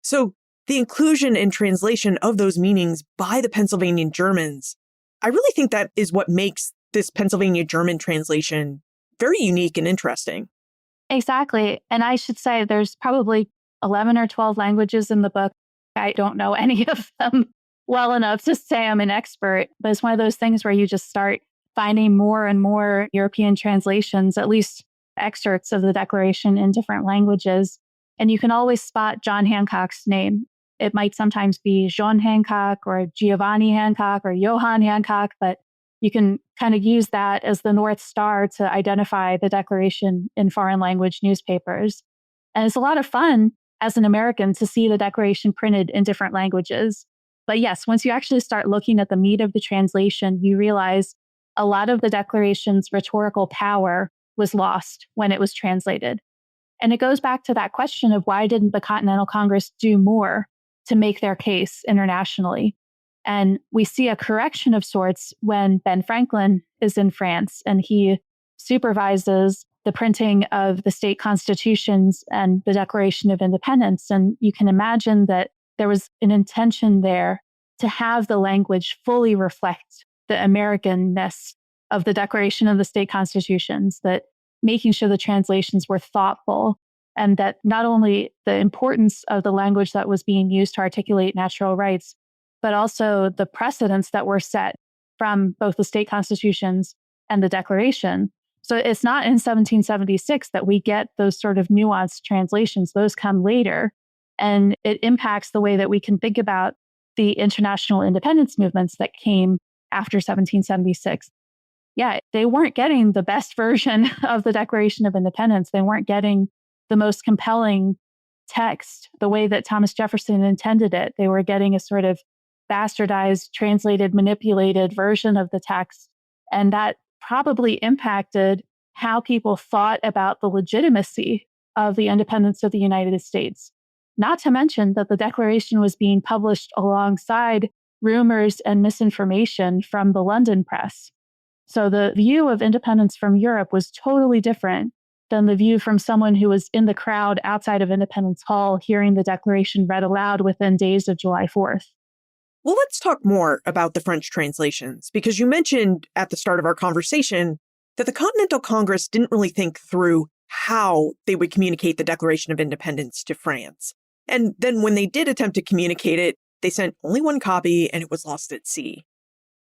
So the inclusion and translation of those meanings by the Pennsylvania Germans, I really think that is what makes this Pennsylvania German translation very unique and interesting. Exactly. And I should say there's probably 11 or 12 languages in the book. I don't know any of them well enough to say I'm an expert, but it's one of those things where you just start finding more and more European translations, at least excerpts of the Declaration in different languages. And you can always spot John Hancock's name. It might sometimes be John Hancock or Giovanni Hancock or Johann Hancock, but you can kind of use that as the North Star to identify the Declaration in foreign language newspapers. And it's a lot of fun as an American to see the Declaration printed in different languages. But yes, once you actually start looking at the meat of the translation, you realize a lot of the Declaration's rhetorical power was lost when it was translated. And it goes back to that question of why didn't the Continental Congress do more to make their case internationally? And we see a correction of sorts when Ben Franklin is in France and he supervises the printing of the state constitutions and the Declaration of Independence. And you can imagine that there was an intention there to have the language fully reflect the Americanness of the Declaration of the state constitutions, that making sure the translations were thoughtful and that not only the importance of the language that was being used to articulate natural rights, but also the precedents that were set from both the state constitutions and the Declaration. So it's not in 1776 that we get those sort of nuanced translations. Those come later, and it impacts the way that we can think about the international independence movements that came after 1776. Yeah, they weren't getting the best version of the Declaration of Independence. They weren't getting the most compelling text the way that Thomas Jefferson intended it. They were getting a sort of bastardized, translated, manipulated version of the text. And that probably impacted how people thought about the legitimacy of the independence of the United States. Not to mention that the Declaration was being published alongside rumors and misinformation from the London press. So the view of independence from Europe was totally different than the view from someone who was in the crowd outside of Independence Hall hearing the Declaration read aloud within days of July 4th. Well, let's talk more about the French translations, because you mentioned at the start of our conversation that the Continental Congress didn't really think through how they would communicate the Declaration of Independence to France. And then when they did attempt to communicate it, they sent only one copy and it was lost at sea.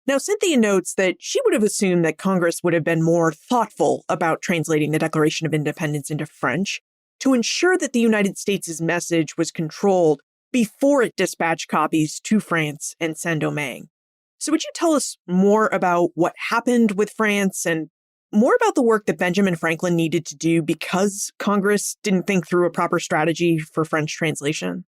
Now, Cynthia notes that she would have assumed that Congress would have been more thoughtful about translating the Declaration of Independence into French to ensure that the United States' message was controlled before it dispatched copies to France and Saint-Domingue. So would you tell us more about what happened with France and more about the work that Benjamin Franklin needed to do because Congress didn't think through a proper strategy for French translation?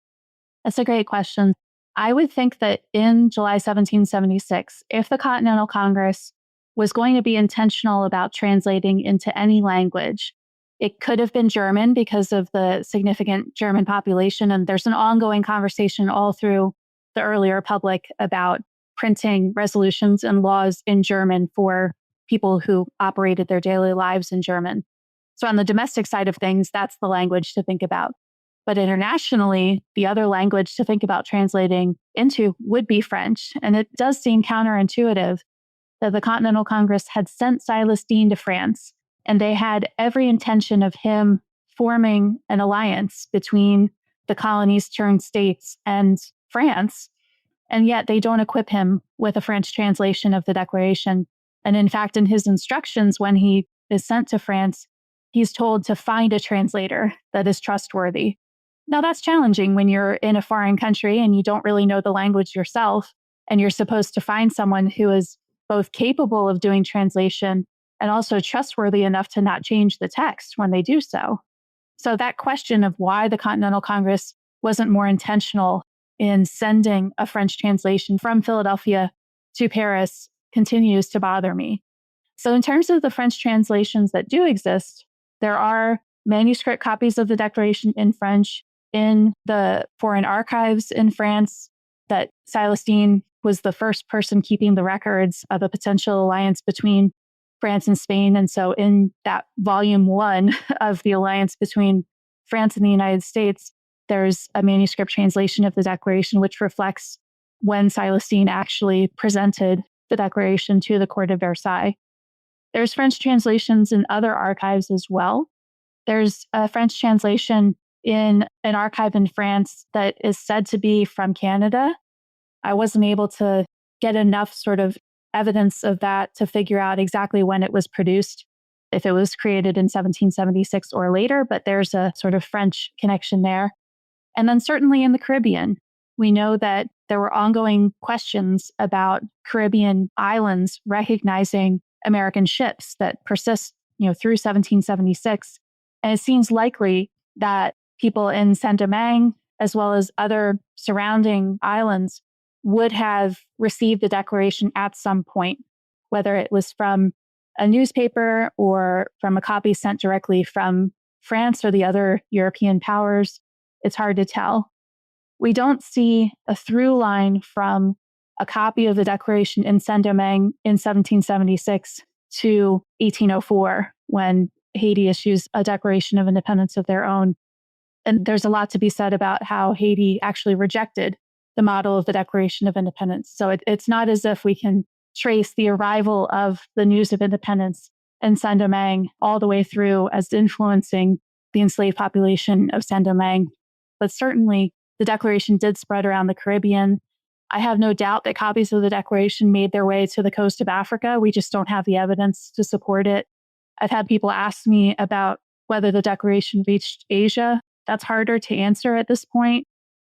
That's a great question. I would think that in July 1776, if the Continental Congress was going to be intentional about translating into any language, it could have been German because of the significant German population. And there's an ongoing conversation all through the early Republic about printing resolutions and laws in German for people who operated their daily lives in German. So on the domestic side of things, that's the language to think about. But internationally, the other language to think about translating into would be French. And it does seem counterintuitive that the Continental Congress had sent Silas Deane to France, and they had every intention of him forming an alliance between the colonies turned states and France. And yet they don't equip him with a French translation of the Declaration. And in fact, in his instructions, when he is sent to France, he's told to find a translator that is trustworthy. Now, that's challenging when you're in a foreign country and you don't really know the language yourself, and you're supposed to find someone who is both capable of doing translation and also trustworthy enough to not change the text when they do so. So that question of why the Continental Congress wasn't more intentional in sending a French translation from Philadelphia to Paris continues to bother me. So in terms of the French translations that do exist, there are manuscript copies of the Declaration in French in the foreign archives in France, that Silas Deane was the first person keeping the records of a potential alliance between France and Spain. And so in that volume 1 of the alliance between France and the United States, there's a manuscript translation of the Declaration, which reflects when Silas Deane actually presented the Declaration to the Court of Versailles. There's French translations in other archives as well. There's a French translation in an archive in France that is said to be from Canada. I wasn't able to get enough sort of evidence of that to figure out exactly when it was produced, if it was created in 1776 or later, but there's a sort of French connection there. And then certainly in the Caribbean, we know that there were ongoing questions about Caribbean islands recognizing American ships that persist, through 1776. And it seems likely that people in Saint-Domingue, as well as other surrounding islands, would have received the declaration at some point, whether it was from a newspaper or from a copy sent directly from France or the other European powers. It's hard to tell. We don't see a through line from a copy of the Declaration in Saint-Domingue in 1776 to 1804, when Haiti issues a Declaration of Independence of their own. And there's a lot to be said about how Haiti actually rejected the model of the Declaration of Independence. So it's not as if we can trace the arrival of the news of independence in Saint-Domingue all the way through as influencing the enslaved population of Saint-Domingue. But certainly the Declaration did spread around the Caribbean. I have no doubt that copies of the Declaration made their way to the coast of Africa. We just don't have the evidence to support it. I've had people ask me about whether the Declaration reached Asia. That's harder to answer at this point.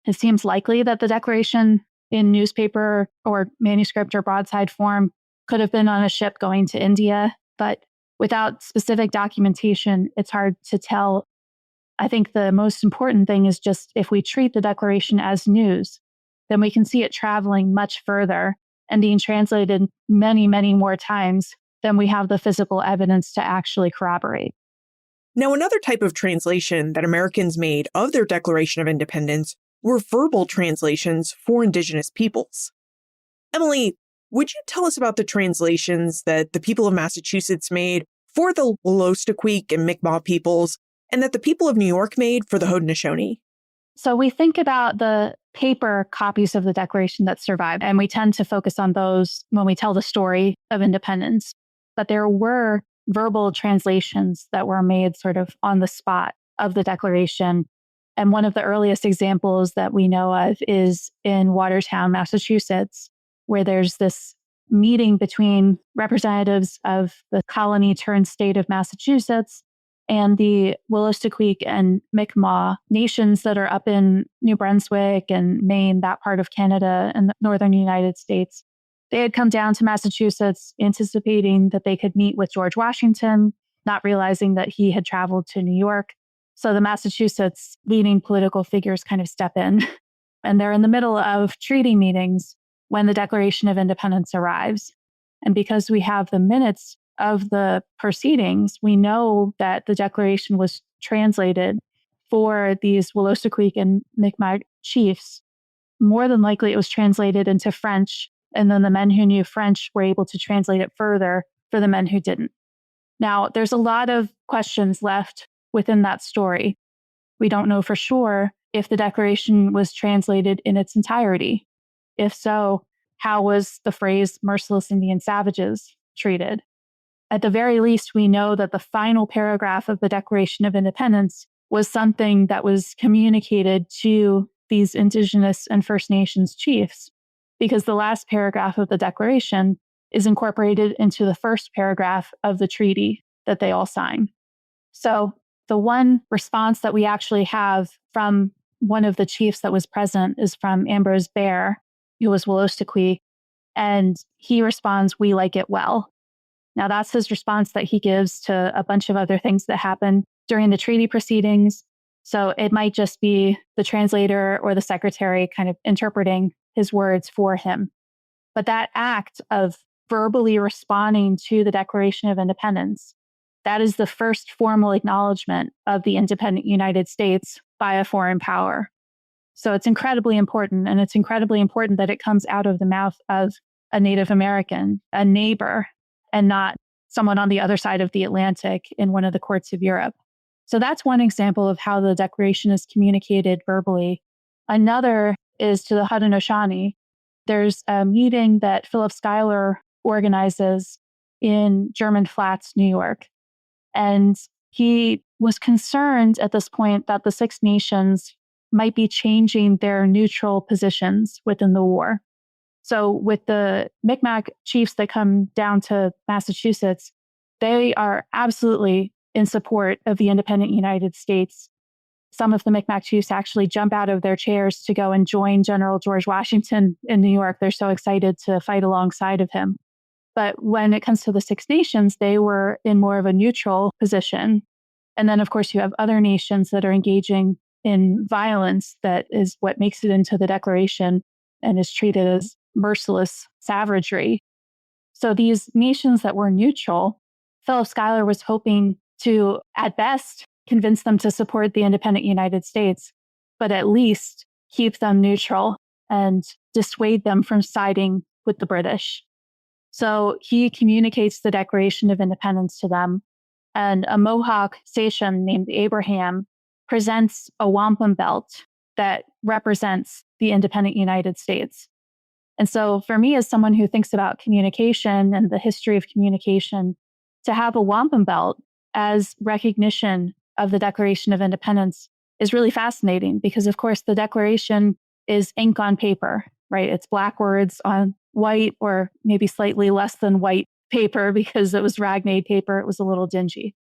It seems likely that the Declaration in newspaper or manuscript or broadside form could have been on a ship going to India, but without specific documentation, it's hard to tell. I think the most important thing is just if we treat the Declaration as news, then we can see it traveling much further and being translated many, many more times than we have the physical evidence to actually corroborate. Now, another type of translation that Americans made of their Declaration of Independence were verbal translations for Indigenous peoples. Emily, would you tell us about the translations that the people of Massachusetts made for the Wolastoqiyik and Mi'kmaq peoples, and that the people of New York made for the Haudenosaunee? So we think about the paper copies of the Declaration that survived, and we tend to focus on those when we tell the story of independence. But there were verbal translations that were made sort of on the spot of the Declaration. And one of the earliest examples that we know of is in Watertown, Massachusetts, where there's this meeting between representatives of the colony turned state of Massachusetts and the Wolastoqiyik and Mi'kmaq nations that are up in New Brunswick and Maine, that part of Canada and the northern United States. They had come down to Massachusetts anticipating that they could meet with George Washington, not realizing that he had traveled to New York. So the Massachusetts leading political figures kind of step in, and they're in the middle of treaty meetings when the Declaration of Independence arrives. And because we have the minutes of the proceedings, we know that the Declaration was translated for these Wolastoqiyik and Mi'kmaq chiefs. More than likely, it was translated into French, and then the men who knew French were able to translate it further for the men who didn't. Now, there's a lot of questions left within that story. We don't know for sure if the Declaration was translated in its entirety. If so, how was the phrase merciless Indian savages treated? At the very least, we know that the final paragraph of the Declaration of Independence was something that was communicated to these Indigenous and First Nations chiefs, because the last paragraph of the Declaration is incorporated into the first paragraph of the treaty that they all sign. So the one response that we actually have from one of the chiefs that was present is from Ambrose Bierre, who was Wolastoqiyik, and he responds, "We like it well." Now that's his response that he gives to a bunch of other things that happened during the treaty proceedings. So it might just be the translator or the secretary kind of interpreting his words for him. But that act of verbally responding to the Declaration of Independence, that is the first formal acknowledgement of the independent United States by a foreign power. So it's incredibly important, and it's incredibly important that it comes out of the mouth of a Native American, a neighbor, and not someone on the other side of the Atlantic in one of the courts of Europe. So that's one example of how the Declaration is communicated verbally. Another is to the Haudenosaunee. There's a meeting that Philip Schuyler organizes in German Flats, New York. And He was concerned at this point that the Six Nations might be changing their neutral positions within the war. So with the Micmac chiefs that come down to Massachusetts, they are absolutely in support of the independent United States. Some of the Micmac chiefs actually jump out of their chairs to go and join General George Washington in New York. They're so excited to fight alongside of him. But when it comes to the Six Nations, they were in more of a neutral position. And then, of course, you have other nations that are engaging in violence that is what makes it into the Declaration and is treated as merciless savagery. So these nations that were neutral, Philip Schuyler was hoping to, at best, convince them to support the independent United States, but at least keep them neutral and dissuade them from siding with the British. So he communicates the Declaration of Independence to them, and a Mohawk sachem named Abraham presents a wampum belt that represents the independent United States. And so for me, as someone who thinks about communication and the history of communication, to have a wampum belt as recognition of the Declaration of Independence is really fascinating because, of course, the Declaration is ink on paper, right? It's black words on white or maybe slightly less than white paper because it was ragnade paper. It was a little dingy.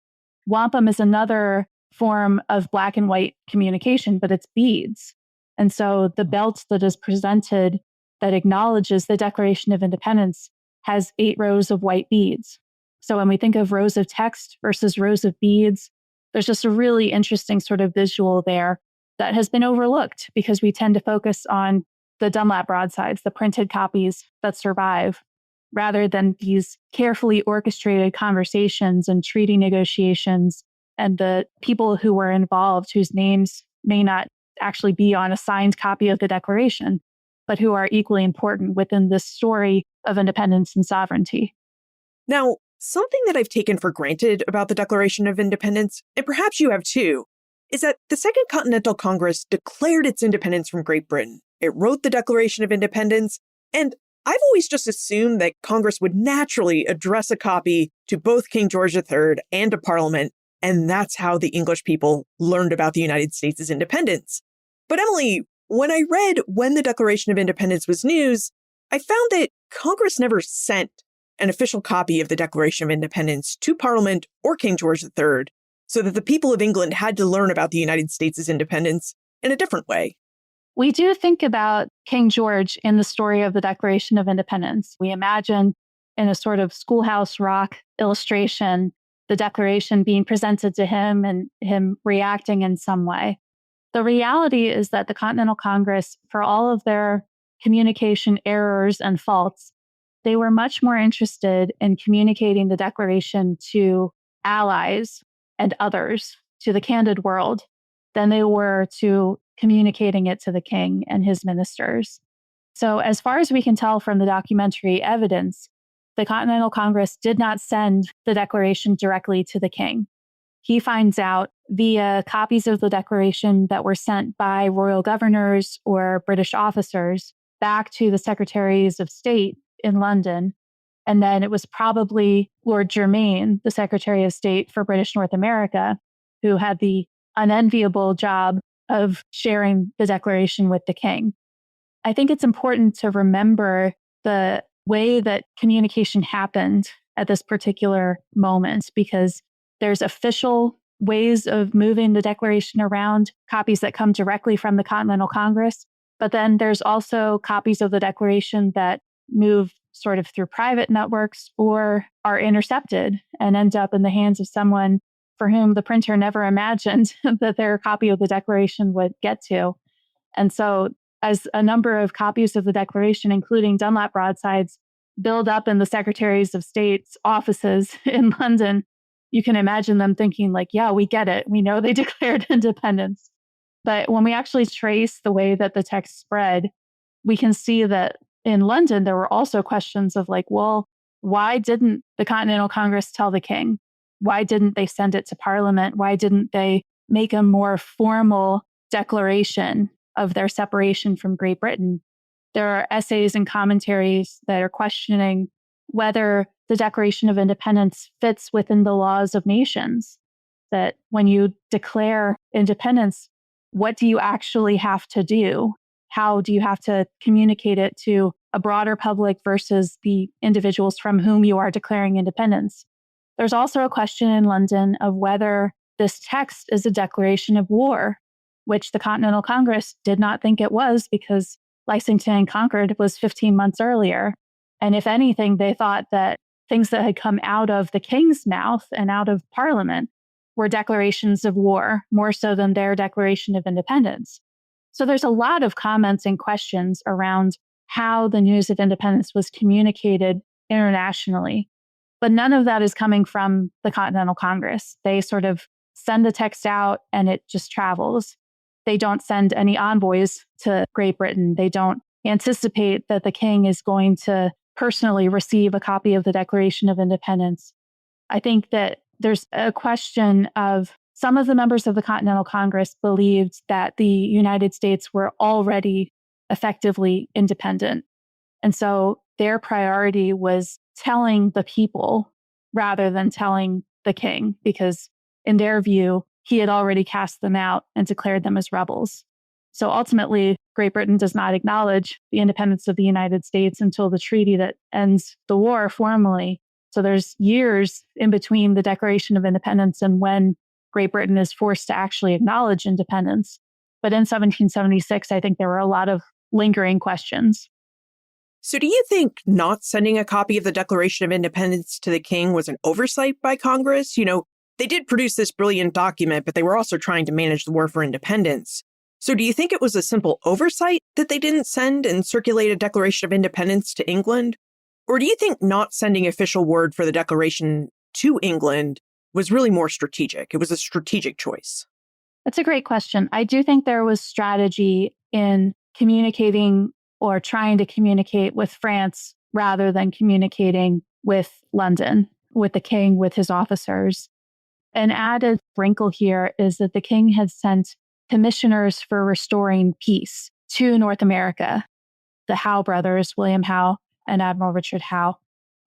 Wampum is another form of black and white communication, but it's beads. And so the belt that is presented that acknowledges the Declaration of Independence has 8 rows of white beads. So when we think of rows of text versus rows of beads, there's just a really interesting sort of visual there that has been overlooked because we tend to focus on the Dunlap broadsides, the printed copies that survive, rather than these carefully orchestrated conversations and treaty negotiations and the people who were involved whose names may not actually be on a signed copy of the Declaration, but who are equally important within this story of independence and sovereignty. Now, something that I've taken for granted about the Declaration of Independence, and perhaps you have too, is that the Second Continental Congress declared its independence from Great Britain. It wrote the Declaration of Independence, and I've always just assumed that Congress would naturally address a copy to both King George III and to Parliament, and that's how the English people learned about the United States' independence. But Emily, when I read when the Declaration of Independence was news, I found that Congress never sent an official copy of the Declaration of Independence to Parliament or King George III, so that the people of England had to learn about the United States' independence in a different way. We do think about King George in the story of the Declaration of Independence. We imagine in a sort of Schoolhouse Rock illustration, the Declaration being presented to him and him reacting in some way. The reality is that the Continental Congress, for all of their communication errors and faults, they were much more interested in communicating the Declaration to allies and others, to the candid world, than they were to communicating it to the king and his ministers. So as far as we can tell from the documentary evidence, the Continental Congress did not send the Declaration directly to the king. He finds out via copies of the Declaration that were sent by royal governors or British officers back to the secretaries of state in London. And then it was probably Lord Germain, the Secretary of State for British North America, who had the unenviable job of sharing the Declaration with the king. I think it's important to remember the way that communication happened at this particular moment, because there's official ways of moving the Declaration around, copies that come directly from the Continental Congress, but then there's also copies of the Declaration that move sort of through private networks or are intercepted and end up in the hands of someone for whom the printer never imagined that their copy of the Declaration would get to. And so as a number of copies of the Declaration, including Dunlap broadsides, build up in the Secretaries of State's offices in London, you can imagine them thinking like, yeah, we get it. We know they declared independence. But when we actually trace the way that the text spread, we can see that in London, there were also questions of like, well, why didn't the Continental Congress tell the king? Why didn't they send it to Parliament? Why didn't they make a more formal declaration of their separation from Great Britain? There are essays and commentaries that are questioning whether the Declaration of Independence fits within the laws of nations. that when you declare independence, what do you actually have to do? How do you have to communicate it to a broader public versus the individuals from whom you are declaring independence? There's also a question in London of whether this text is a declaration of war, which the Continental Congress did not think it was because Lexington and Concord was 15 months earlier. And if anything, they thought that things that had come out of the king's mouth and out of Parliament were declarations of war, more so than their declaration of independence. So there's a lot of comments and questions around how the news of independence was communicated internationally. But none of that is coming from the Continental Congress. They sort of send the text out and it just travels. They don't send any envoys to Great Britain. They don't anticipate that the king is going to personally receive a copy of the Declaration of Independence. I think that there's a question of some of the members of the Continental Congress believed that the United States were already effectively independent. And so their priority was telling the people rather than telling the king, because in their view, he had already cast them out and declared them as rebels. So ultimately, Great Britain does not acknowledge the independence of the United States until the treaty that ends the war formally. So there's years in between the Declaration of Independence and when Great Britain is forced to actually acknowledge independence. But in 1776, I think there were a lot of lingering questions. So do you think not sending a copy of the Declaration of Independence to the king was an oversight by Congress? They did produce this brilliant document, but they were also trying to manage the war for independence. So do you think it was a simple oversight that they didn't send and circulate a Declaration of Independence to England? Or do you think not sending official word for the Declaration to England was really more strategic? It was a strategic choice. That's a great question. I do think there was strategy in communicating or trying to communicate with France rather than communicating with London, with the king, with his officers. An added wrinkle here is that the king had sent commissioners for restoring peace to North America, the Howe brothers, William Howe and Admiral Richard Howe.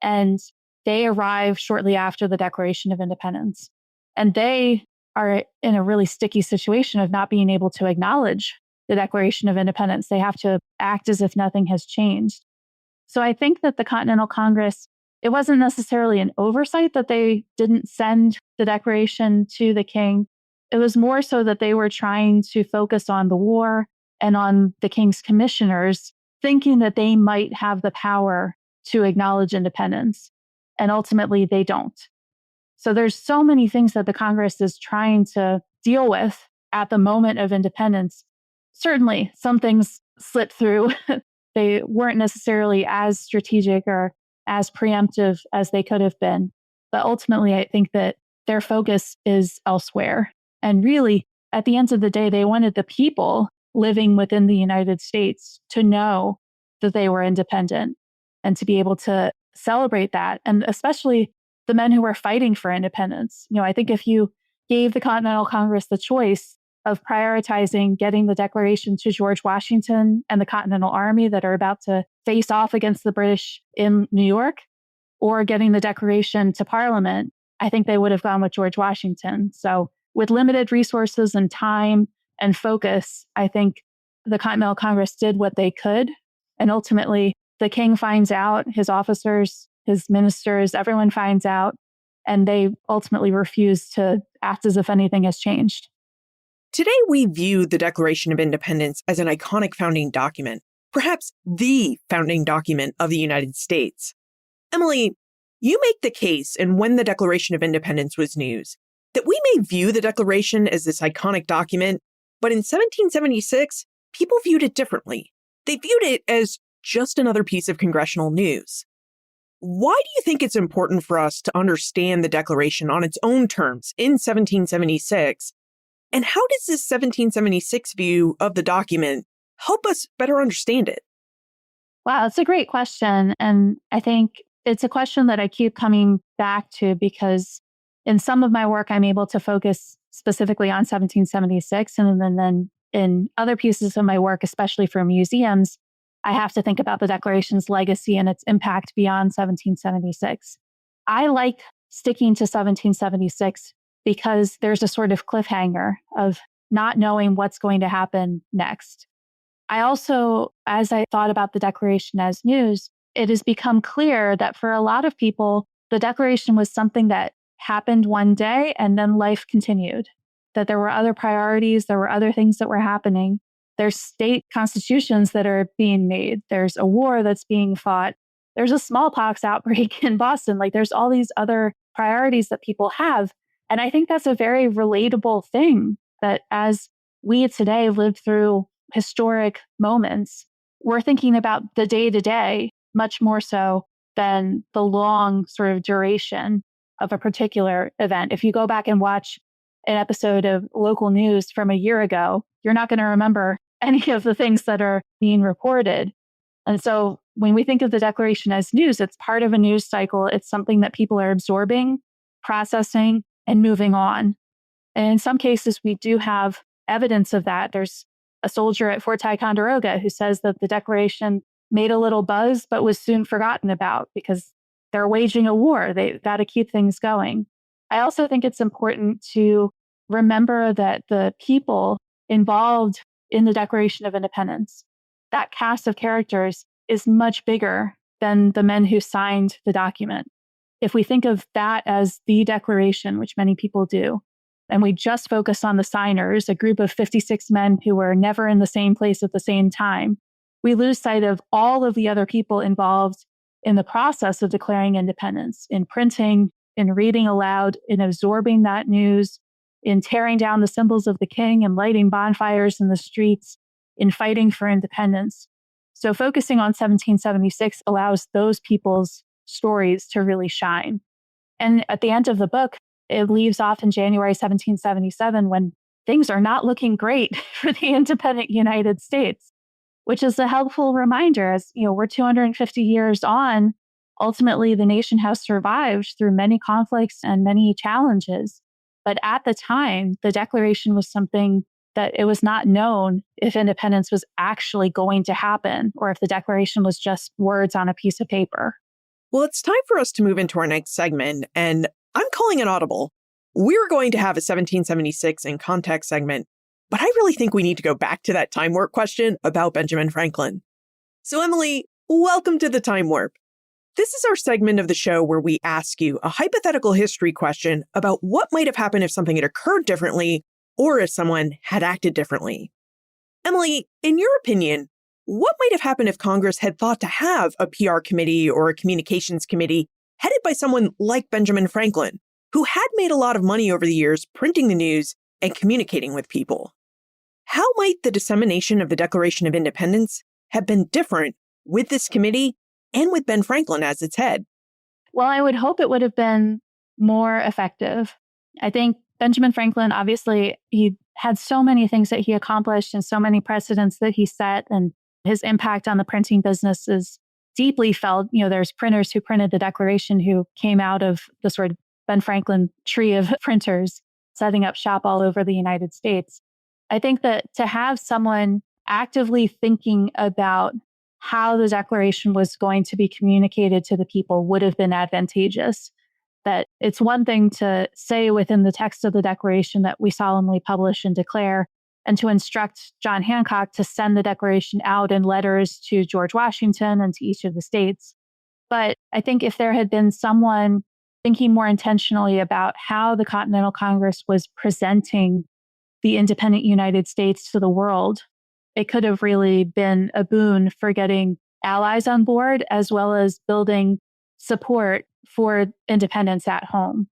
And they arrived shortly after the Declaration of Independence. And they are in a really sticky situation of not being able to acknowledge the Declaration of Independence. They have to act as if nothing has changed. So I think that the Continental Congress, it wasn't necessarily an oversight that they didn't send the Declaration to the king. It was more so that they were trying to focus on the war and on the king's commissioners, thinking that they might have the power to acknowledge independence. And ultimately, they don't. So there's so many things that the Congress is trying to deal with at the moment of independence. Certainly, some things slipped through. They weren't necessarily as strategic or as preemptive as they could have been. But ultimately, I think that their focus is elsewhere. And really, at the end of the day, they wanted the people living within the United States to know that they were independent and to be able to celebrate that. And especially the men who were fighting for independence. I think if you gave the Continental Congress the choice of prioritizing getting the Declaration to George Washington and the Continental Army that are about to face off against the British in New York, or getting the Declaration to Parliament, I think they would have gone with George Washington. So with limited resources and time and focus, I think the Continental Congress did what they could. And ultimately, the king finds out, his officers, his ministers, everyone finds out, and they ultimately refuse to act as if anything has changed. Today, we view the Declaration of Independence as an iconic founding document, perhaps the founding document of the United States. Emily, you make the case in When the Declaration of Independence Was News that we may view the Declaration as this iconic document, but in 1776, people viewed it differently. They viewed it as just another piece of congressional news. Why do you think it's important for us to understand the Declaration on its own terms in 1776? And how does this 1776 view of the document help us better understand it? Wow, it's a great question. And I think it's a question that I keep coming back to because in some of my work, I'm able to focus specifically on 1776. And then in other pieces of my work, especially for museums, I have to think about the Declaration's legacy and its impact beyond 1776. I like sticking to 1776 because there's a sort of cliffhanger of not knowing what's going to happen next. I also, as I thought about the Declaration as news, it has become clear that for a lot of people, the Declaration was something that happened one day and then life continued, that there were other priorities, there were other things that were happening. There's state constitutions that are being made. There's a war that's being fought. There's a smallpox outbreak in Boston. Like there's all these other priorities that people have. And I think that's a very relatable thing that as we today live through historic moments, we're thinking about the day to day much more so than the long sort of duration of a particular event. If you go back and watch an episode of local news from a year ago, you're not going to remember any of the things that are being reported. And so when we think of the Declaration as news, it's part of a news cycle. It's something that people are absorbing, processing, and moving on. And in some cases, we do have evidence of that. There's a soldier at Fort Ticonderoga who says that the Declaration made a little buzz, but was soon forgotten about because they're waging a war. They got to keep things going. I also think it's important to remember that the people involved in the Declaration of Independence, that cast of characters is much bigger than the men who signed the document. If we think of that as the Declaration, which many people do, and we just focus on the signers, a group of 56 men who were never in the same place at the same time, we lose sight of all of the other people involved in the process of declaring independence, in printing, in reading aloud, in absorbing that news, in tearing down the symbols of the king and lighting bonfires in the streets, in fighting for independence. So focusing on 1776 allows those people's stories to really shine. And at the end of the book, it leaves off in January 1777 when things are not looking great for the independent United States, which is a helpful reminder as, we're 250 years on. Ultimately, the nation has survived through many conflicts and many challenges. But at the time, the Declaration was something that it was not known if independence was actually going to happen or if the Declaration was just words on a piece of paper. Well, it's time for us to move into our next segment, and I'm calling an audible. We're going to have a 1776 in context segment, but I really think we need to go back to that time warp question about Benjamin Franklin. So, Emily, welcome to the Time Warp. This is our segment of the show where we ask you a hypothetical history question about what might have happened if something had occurred differently or if someone had acted differently. Emily, in your opinion, what might have happened if Congress had thought to have a PR committee or a communications committee headed by someone like Benjamin Franklin, who had made a lot of money over the years printing the news and communicating with people? How might the dissemination of the Declaration of Independence have been different with this committee and with Ben Franklin as its head? Well, I would hope it would have been more effective. I think Benjamin Franklin, obviously, he had so many things that he accomplished and so many precedents that he set, and his impact on the printing business is deeply felt. There's printers who printed the Declaration who came out of the sort of Ben Franklin tree of printers setting up shop all over the United States. I think that to have someone actively thinking about how the Declaration was going to be communicated to the people would have been advantageous. That it's one thing to say within the text of the Declaration that we solemnly publish and declare, and to instruct John Hancock to send the Declaration out in letters to George Washington and to each of the states. But I think if there had been someone thinking more intentionally about how the Continental Congress was presenting the independent United States to the world, it could have really been a boon for getting allies on board, as well as building support for independence at home.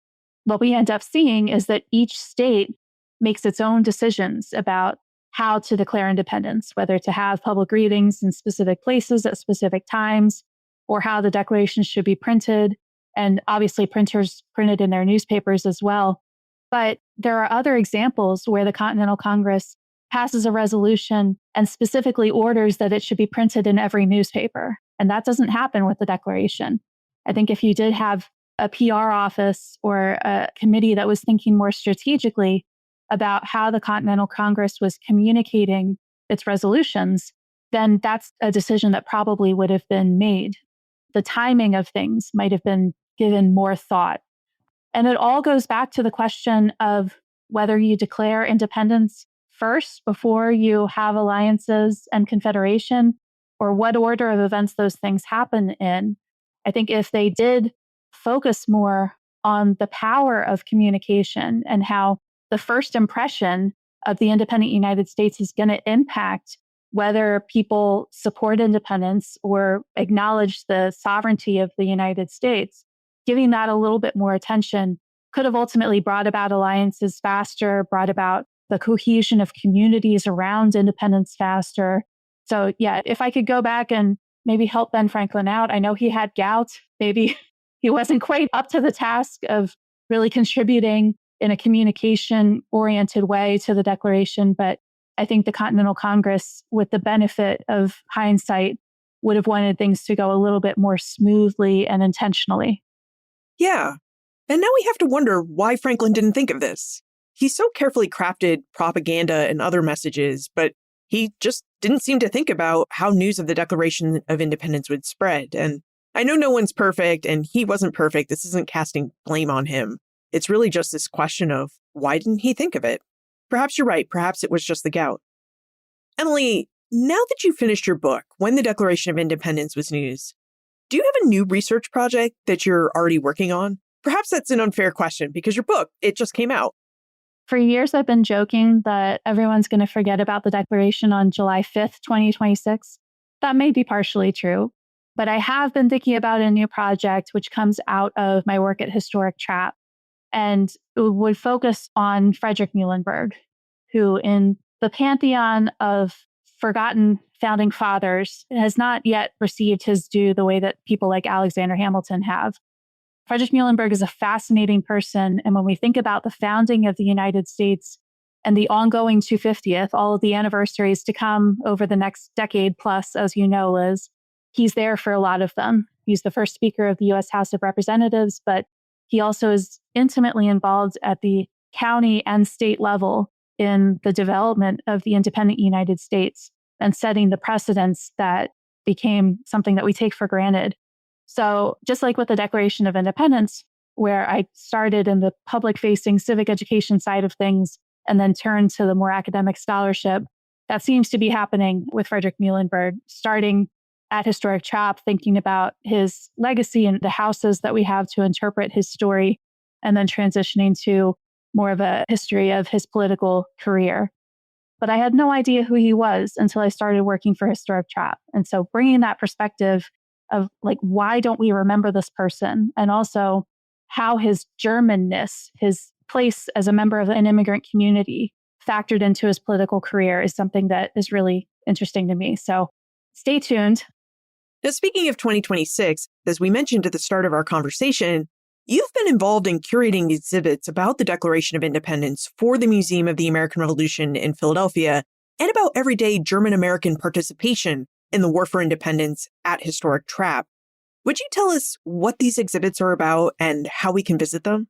What we end up seeing is that each state makes its own decisions about how to declare independence, whether to have public readings in specific places at specific times, or how the Declaration should be printed. And obviously, printers printed in their newspapers as well. But there are other examples where the Continental Congress passes a resolution and specifically orders that it should be printed in every newspaper. And that doesn't happen with the Declaration. I think if you did have a PR office or a committee that was thinking more strategically about how the Continental Congress was communicating its resolutions, then that's a decision that probably would have been made. The timing of things might have been given more thought. And it all goes back to the question of whether you declare independence first before you have alliances and confederation, or what order of events those things happen in. I think if they did focus more on the power of communication and how the first impression of the independent United States is going to impact whether people support independence or acknowledge the sovereignty of the United States, giving that a little bit more attention could have ultimately brought about alliances faster, brought about the cohesion of communities around independence faster. So yeah, if I could go back and maybe help Ben Franklin out, I know he had gout. Maybe he wasn't quite up to the task of really contributing in a communication-oriented way to the Declaration, but I think the Continental Congress, with the benefit of hindsight, would have wanted things to go a little bit more smoothly and intentionally. Yeah. And now we have to wonder why Franklin didn't think of this. He so carefully crafted propaganda and other messages, but he just didn't seem to think about how news of the Declaration of Independence would spread. And I know no one's perfect, and he wasn't perfect. This isn't casting blame on him. It's really just this question of why didn't he think of it? Perhaps you're right. Perhaps it was just the gout. Emily, now that you've finished your book, When the Declaration of Independence Was News, do you have a new research project that you're already working on? Perhaps that's an unfair question because your book, it just came out. For years, I've been joking that everyone's going to forget about the Declaration on July 5th, 2026. That may be partially true, but I have been thinking about a new project which comes out of my work at Historic Trap, and it would focus on Frederick Muhlenberg, who in the pantheon of forgotten founding fathers has not yet received his due the way that people like Alexander Hamilton have. Frederick Muhlenberg is a fascinating person. And when we think about the founding of the United States and the ongoing 250th, all of the anniversaries to come over the next decade plus, as you know, Liz, he's there for a lot of them. He's the first Speaker of the U.S. House of Representatives, but he also is intimately involved at the county and state level in the development of the independent United States and setting the precedents that became something that we take for granted. So just like with the Declaration of Independence, where I started in the public-facing civic education side of things and then turned to the more academic scholarship, that seems to be happening with Frederick Muhlenberg, starting at Historic Trap, thinking about his legacy and the houses that we have to interpret his story, and then transitioning to more of a history of his political career. But I had no idea who he was until I started working for Historic Trap. And so bringing that perspective of like, why don't we remember this person? And also how his Germanness, his place as a member of an immigrant community factored into his political career is something that is really interesting to me. So stay tuned. Now, speaking of 2026, as we mentioned at the start of our conversation, you've been involved in curating exhibits about the Declaration of Independence for the Museum of the American Revolution in Philadelphia and about everyday German-American participation in the War for Independence at Historic Trap. Would you tell us what these exhibits are about and how we can visit them?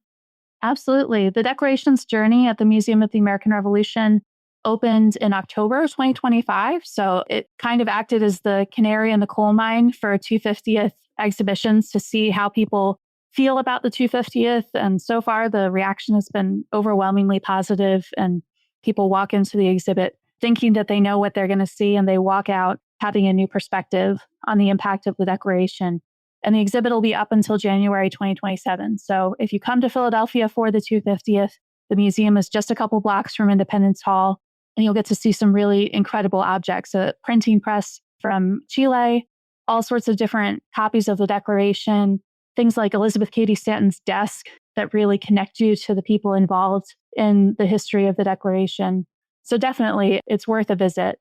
Absolutely. The Declaration's journey at the Museum of the American Revolution opened in October 2025. So it kind of acted as the canary in the coal mine for 250th exhibitions to see how people feel about the 250th. And so far, the reaction has been overwhelmingly positive, and people walk into the exhibit thinking that they know what they're going to see, and they walk out having a new perspective on the impact of the Declaration. And the exhibit will be up until January 2027. So if you come to Philadelphia for the 250th, the museum is just a couple blocks from Independence Hall, and you'll get to see some really incredible objects, a printing press from Chile, all sorts of different copies of the Declaration, things like Elizabeth Cady Stanton's desk that really connect you to the people involved in the history of the Declaration. So definitely, it's worth a visit.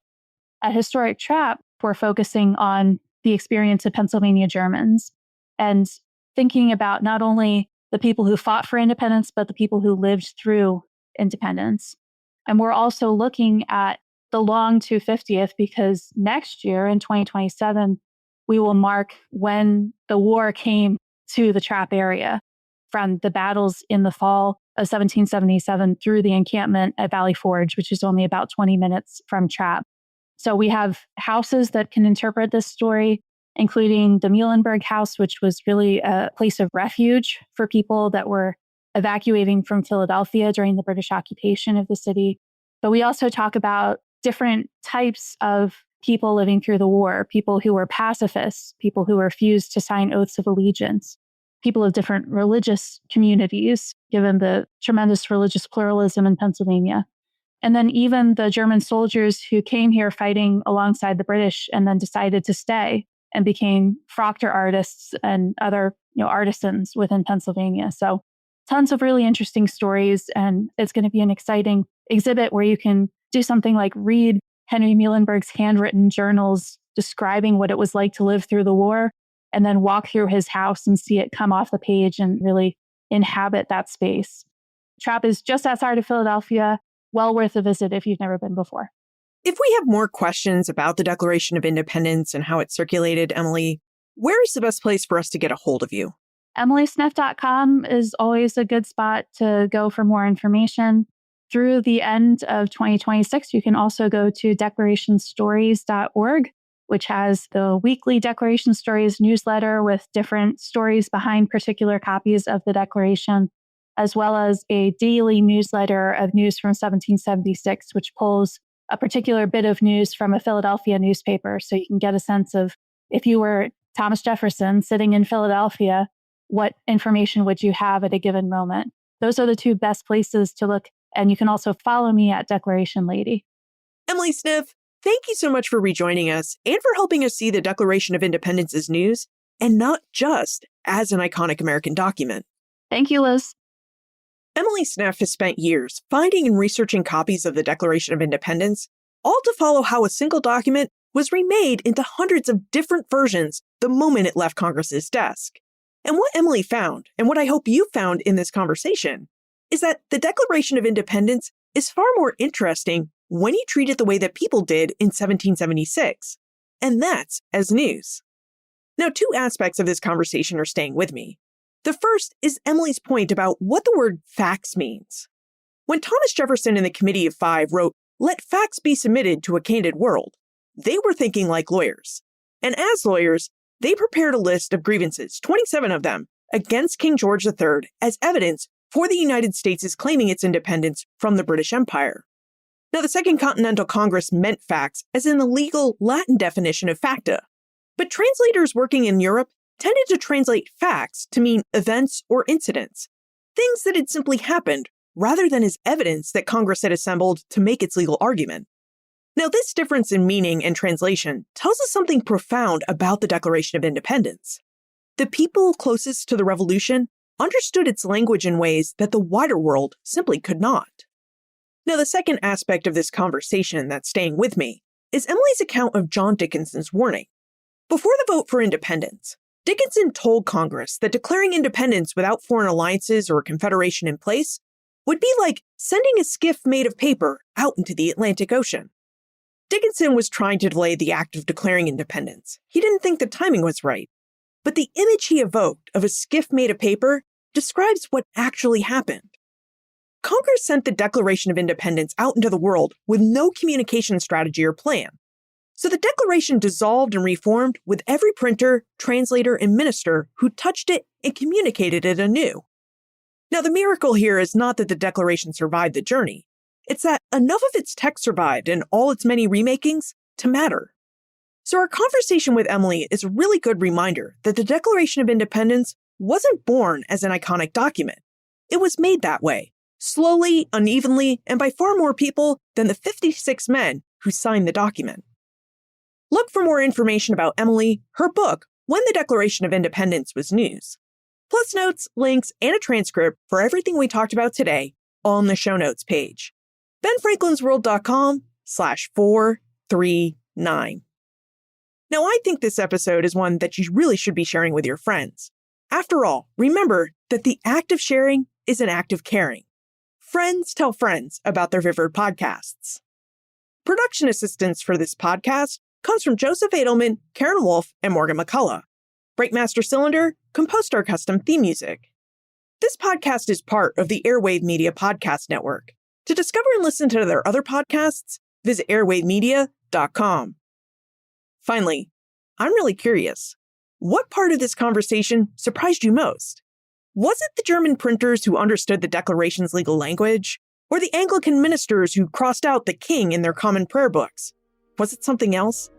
At Historic Trap, we're focusing on the experience of Pennsylvania Germans and thinking about not only the people who fought for independence, but the people who lived through independence. And we're also looking at the long 250th because next year in 2027, we will mark when the war came to the Trap area, from the battles in the fall of 1777 through the encampment at Valley Forge, which is only about 20 minutes from Trap. So we have houses that can interpret this story, including the Muhlenberg House, which was really a place of refuge for people that were evacuating from Philadelphia during the British occupation of the city. But we also talk about different types of people living through the war, people who were pacifists, people who refused to sign oaths of allegiance, people of different religious communities, given the tremendous religious pluralism in Pennsylvania. And then even the German soldiers who came here fighting alongside the British and then decided to stay and became Proctor artists and other artisans within Pennsylvania. So tons of really interesting stories. And it's going to be an exciting exhibit where you can do something like read Henry Muhlenberg's handwritten journals describing what it was like to live through the war, and then walk through his house and see it come off the page and really inhabit that space. Trapp is just outside of Philadelphia. Well worth a visit if you've never been before. If we have more questions about the Declaration of Independence and how it circulated, Emily, where is the best place for us to get a hold of you? EmilySniff.com is always a good spot to go for more information. Through the end of 2026, you can also go to declarationstories.org, which has the weekly Declaration Stories newsletter with different stories behind particular copies of the Declaration, as well as a daily newsletter of news from 1776, which pulls a particular bit of news from a Philadelphia newspaper. So you can get a sense of, if you were Thomas Jefferson sitting in Philadelphia, what information would you have at a given moment? Those are the two best places to look. And you can also follow me at Declaration Lady. Emily Sniff, thank you so much for rejoining us and for helping us see the Declaration of Independence as news and not just as an iconic American document. Thank you, Liz. Emily Sniff has spent years finding and researching copies of the Declaration of Independence, all to follow how a single document was remade into hundreds of different versions the moment it left Congress's desk. And what Emily found, and what I hope you found in this conversation, is that the Declaration of Independence is far more interesting when you treat it the way that people did in 1776, and that's as news. Now, two aspects of this conversation are staying with me. The first is Emily's point about what the word facts means. When Thomas Jefferson and the Committee of Five wrote, "Let facts be submitted to a candid world," they were thinking like lawyers. And as lawyers, they prepared a list of grievances, 27 of them, against King George III as evidence for the United States' claiming its independence from the British Empire. Now, the Second Continental Congress meant facts as in the legal Latin definition of facta, but translators working in Europe tended to translate facts to mean events or incidents, things that had simply happened, rather than as evidence that Congress had assembled to make its legal argument. Now, this difference in meaning and translation tells us something profound about the Declaration of Independence. The people closest to the revolution understood its language in ways that the wider world simply could not. Now, the second aspect of this conversation that's staying with me is Emily's account of John Dickinson's warning. Before the vote for independence, Dickinson told Congress that declaring independence without foreign alliances or a confederation in place would be like sending a skiff made of paper out into the Atlantic Ocean. Dickinson was trying to delay the act of declaring independence. He didn't think the timing was right. But the image he evoked of a skiff made of paper describes what actually happened. Congress sent the Declaration of Independence out into the world with no communication strategy or plan. So the Declaration dissolved and reformed with every printer, translator, and minister who touched it and communicated it anew. Now, the miracle here is not that the Declaration survived the journey. It's that enough of its text survived and all its many remakings to matter. So our conversation with Emily is a really good reminder that the Declaration of Independence wasn't born as an iconic document. It was made that way, slowly, unevenly, and by far more people than the 56 men who signed the document. Look for more information about Emily, her book, When the Declaration of Independence Was News, plus notes, links, and a transcript for everything we talked about today on the show notes page. benfranklinsworld.com/439. Now, I think this episode is one that you really should be sharing with your friends. After all, remember that the act of sharing is an act of caring. Friends tell friends about their Vivid podcasts. Production assistance for this podcast comes from Joseph Edelman, Karen Wolf, and Morgan McCullough. Breakmaster Cylinder composed our custom theme music. This podcast is part of the Airwave Media Podcast Network. To discover and listen to their other podcasts, visit airwavemedia.com. Finally, I'm really curious. What part of this conversation surprised you most? Was it the German printers who understood the Declaration's legal language? Or the Anglican ministers who crossed out the king in their common prayer books? Was it something else?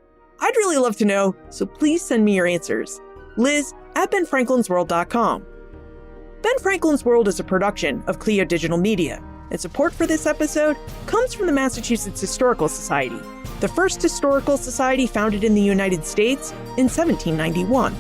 I'd really love to know, so please send me your answers. Liz@benfranklinsworld.com. Ben Franklin's World is a production of Clio Digital Media, and support for this episode comes from the Massachusetts Historical Society, the first historical society founded in the United States in 1791.